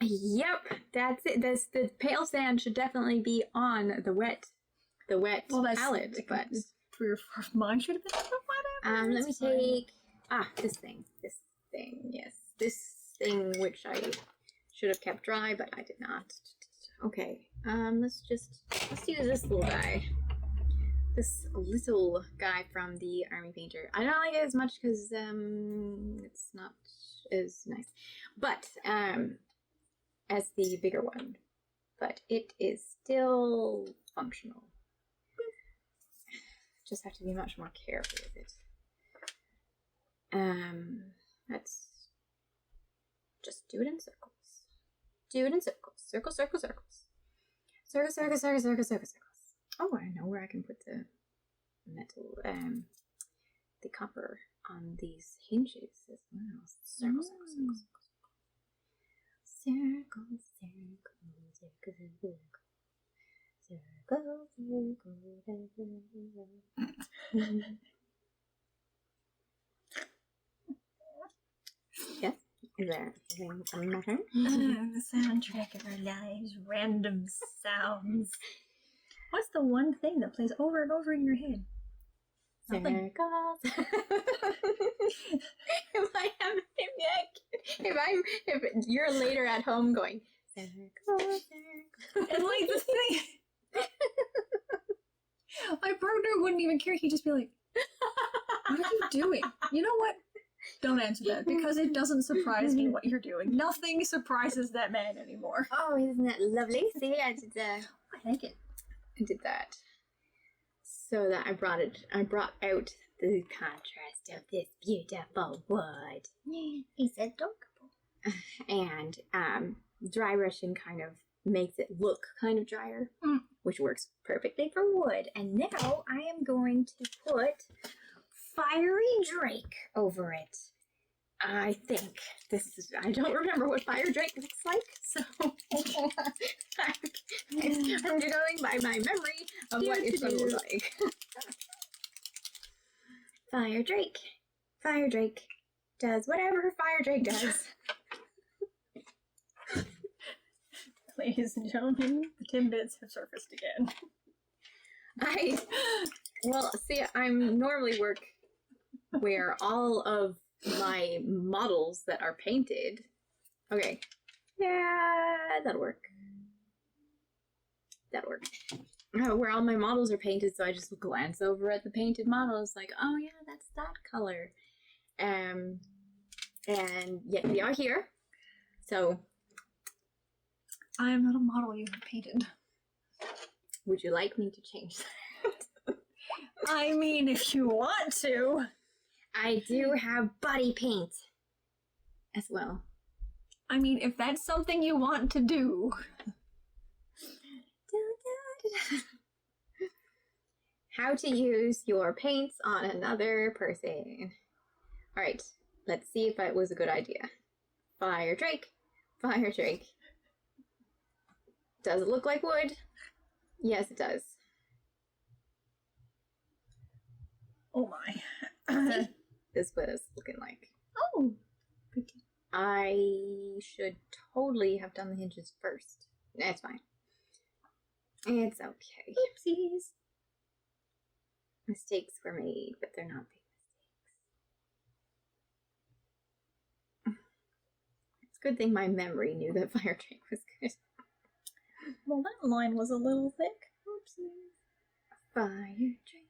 Yep, that's it. The pale sand should definitely be on the wet palette. But three or four of mine should have been whatever. Let me take this thing. Yes, this thing which I should have kept dry, but I did not. Okay, let's use this little guy. This little guy from the Army Painter. I don't like it as much because it's not as nice, but as the bigger one. But it is still functional. Just have to be much more careful with it. Let's just do it in circles. Do it in circles. Circles, circles, circles. Circles, circles, circles, circles, circles, circles. Oh, I know where I can put the metal, the copper on these hinges as well. Circle, circle, circle, circle. Circle, circle, circle. Circle, circle. Yes, Is there something on my turn? The soundtrack of our lives, random sounds. What's the one thing that plays over and over in your head? Nothing. Circles. If you're later at home going circles, circles. And like the thing, my partner wouldn't even care. He'd just be like, "What are you doing?" You know what? Don't answer that because it doesn't surprise me what you're doing. Nothing surprises that man anymore. Oh, isn't that lovely? See, I did I like it. I did that. So that I brought out the contrast of this beautiful wood. It's adorable. And dry brushing kind of makes it look kind of drier, which works perfectly for wood. And now I am going to put Fiery Drake over it. I think this is, I don't remember what Fire Drake looks like, so I'm going by my memory of what it's going to look like. Fire Drake. Fire Drake does whatever Fire Drake does. Ladies and gentlemen, the Timbits have surfaced again. Well, see, I'm normally work where all of my models that are painted. Okay. Yeah, that'll work. That'll work. Where all my models are painted, so I just glance over at the painted models like, oh yeah, that's that color. And yet we are here. So I am not a model you have painted. would you like me to change that? I mean, if you want to. I do have body paint as well. I mean, if that's something you want to do. How to use your paints on another person. Alright, let's see if that was a good idea. Fire Drake. Fire Drake. Does it look like wood? Yes, it does. Oh my. This is what it's looking like. Oh, pretty. I should totally have done the hinges first. That's fine. It's okay. Oopsies. Mistakes were made, but they're not big mistakes. It's a good thing my memory knew that Fire Drake was good. Well, that line was a little thick. Oopsies. Fire Drake.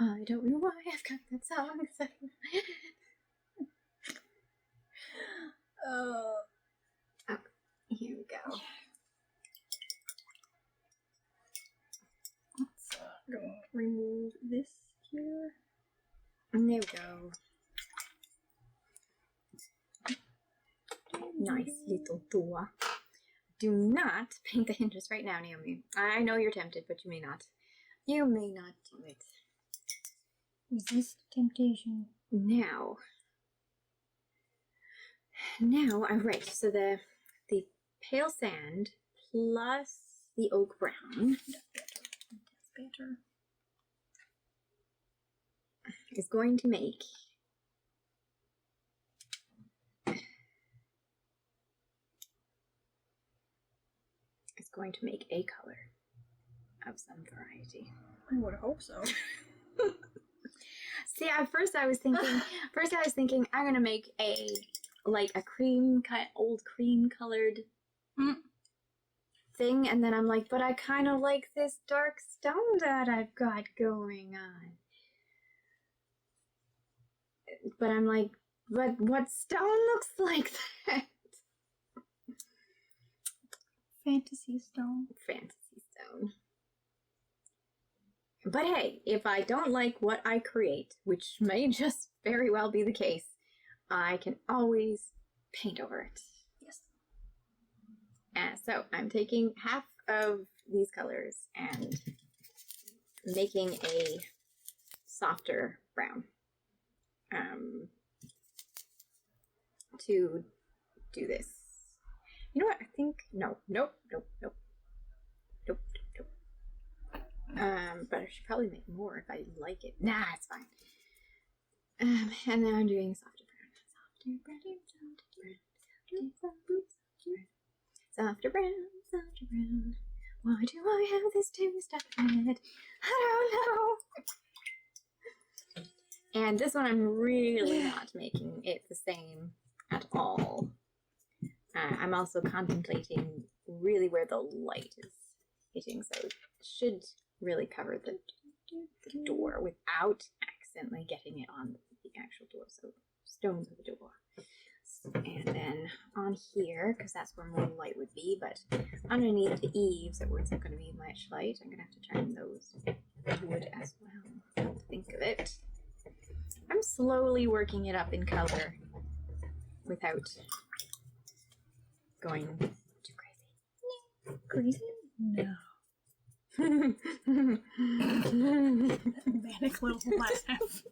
I don't know why I've got that song stuck in my head. Oh, here we go. Let's go remove this here. And there we go. Nice little door. Do not paint the hinges right now, Naomi. I know you're tempted, but you may not. You may not do it. Resist temptation. Now, right, so the pale sand plus the oak brown That's better. is going to make a color of some variety. I would hope so. See, at first I was thinking I'm gonna make a cream old cream colored thing, and then I'm like, but I kind of like this dark stone that I've got going on. But I'm like, but what stone looks like that? Fantasy stone. Fantasy stone. But hey, if I don't like what I create, which may just very well be the case, I can always paint over it. Yes. So I'm taking half of these colors and making a softer brown to do this. You know what? I think nope. But I should probably make more if I like it. Nah, it's fine. And now I'm doing softer brown. Softer brown. Softer brown, softer brown. Why do I have this too stuck in my head? I don't know. And this one I'm really not making it the same at all. I'm also contemplating really where the light is hitting, so it should really cover the door without accidentally getting it on the actual door. So stone for the door. And then on here, because that's where more light would be, but underneath the eaves, there wasn't going to be much light. I'm going to have to turn those wood as well. Come to think of it. I'm slowly working it up in color without going too crazy. Crazy? No. Manic little laugh.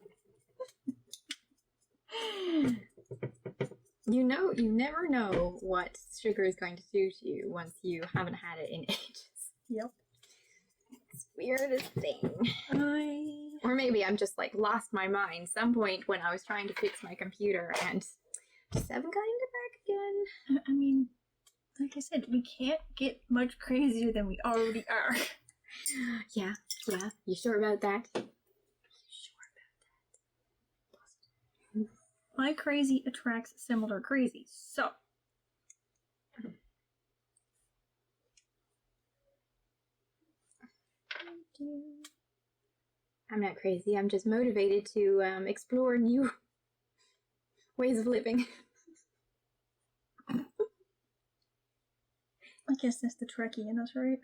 You never know what sugar is going to do to you once you haven't had it in ages. Yep. It's the weirdest thing. Or maybe I'm just like lost my mind some point when I was trying to fix my computer and just haven't gotten it back again. I mean, like I said, we can't get much crazier than we already are. Yeah. You sure about that? My crazy attracts similar crazy, so. I'm not crazy. I'm just motivated to explore new ways of living. I guess that's the Trekkie in us, right?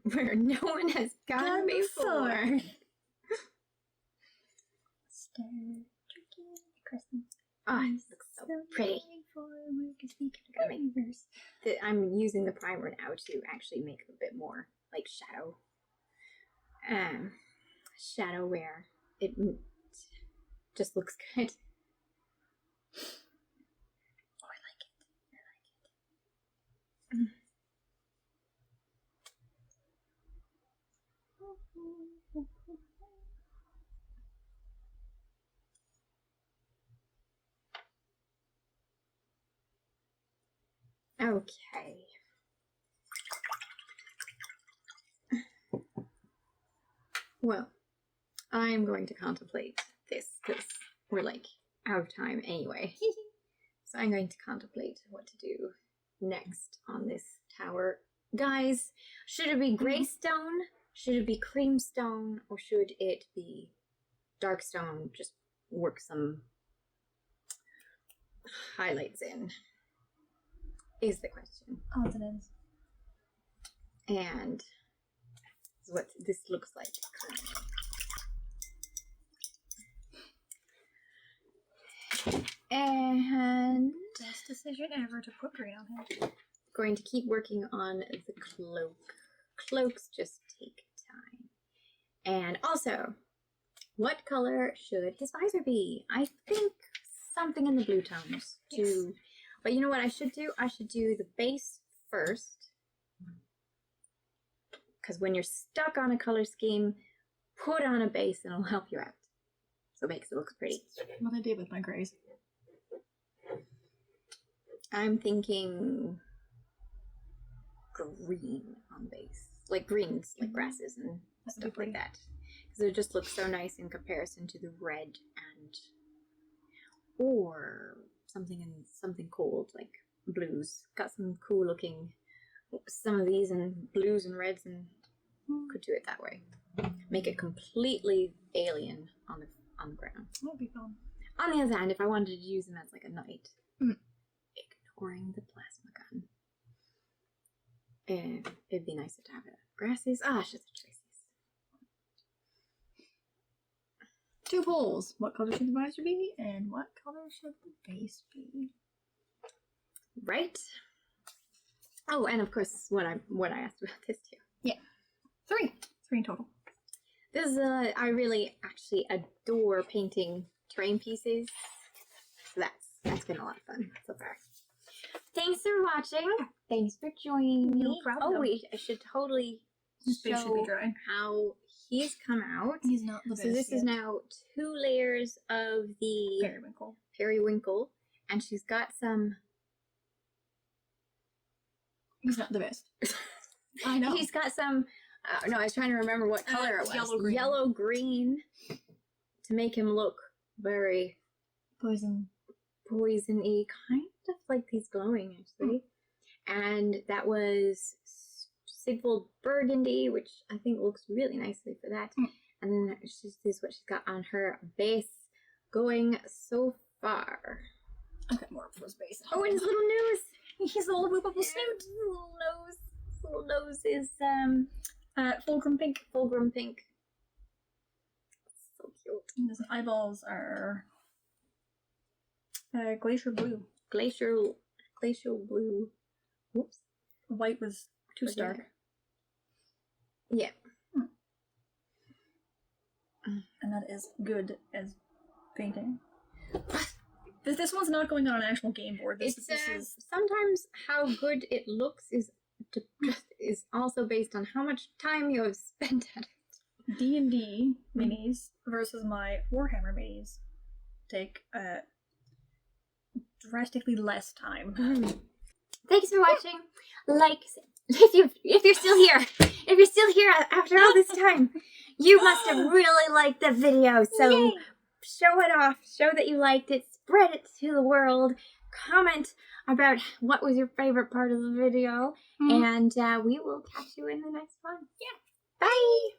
Where no one has gone before. Oh, it looks so pretty. I'm using the primer now to actually make a bit more like shadow. Shadow where it just looks good. Oh, I like it. Okay. Well, I'm going to contemplate this because we're like out of time anyway. So I'm going to contemplate what to do next on this tower. Guys, should it be gray stone? Should it be cream stone? Or should it be dark stone? Just work some highlights in. Is the question. Oh, it is. And this is what this looks like currently. And Best decision ever to put green on him. Going to keep working on the cloak. Cloaks just take time. And also, what color should his visor be? I think something in the blue tones too. Yes. But you know what I should do? I should do the base first. Because when you're stuck on a color scheme, put on a base and it'll help you out. So it makes it look pretty. What I did with my grays. I'm thinking green on base. Like greens, like grasses and stuff like that. Because it just looks so nice in comparison to the red and... Or... something cold like blues. Got some cool looking some of these in blues and reds and could do it that way. Make it completely alien on the ground. That'd be fun. On the other hand, if I wanted to use them as like a knight, ignoring the plasma gun, it'd be nicer to have it. Grasses. It's just the choices. 2 polls. What color should the visor be, and what color should the base be? Right. Oh, and of course, what I asked about this too. Yeah, 3 in total. This is I really actually adore painting terrain pieces. So that's been a lot of fun so far. Thanks for watching. Thanks for joining me. No problem. Oh wait, I should totally show how he's come out. He's not the best. So this is now 2 layers of the periwinkle, And she's got some... He's not the best. I know. He's got some... no, I was trying to remember what color it was. Yellow-green. Yellow-green. To make him look very... Poison-y. Kind of like he's glowing, actually. And that was Sigvold Burgundy, which I think looks really nicely for that. And then this is what she's got on her base going so far. I've got more for his base. Oh, and his little nose. His little whippable snoot. His little nose. His little nose is fulgrim pink. Fulgrim pink. So cute. And his eyeballs are glacier blue. Glacial blue. Whoops. White was too stark. Yeah. And that is good as painting. This one's not going on an actual game board. This is sometimes how good it looks is also based on how much time you have spent at it. D&D minis versus my Warhammer minis take drastically less time. Thanks for watching. Like, if you're still here after all this time, you must have really liked the video. So Yay! Show it off. Show that you liked it. Spread it to the world. Comment about what was your favorite part of the video, and we will catch you in the next one. Yeah. Bye.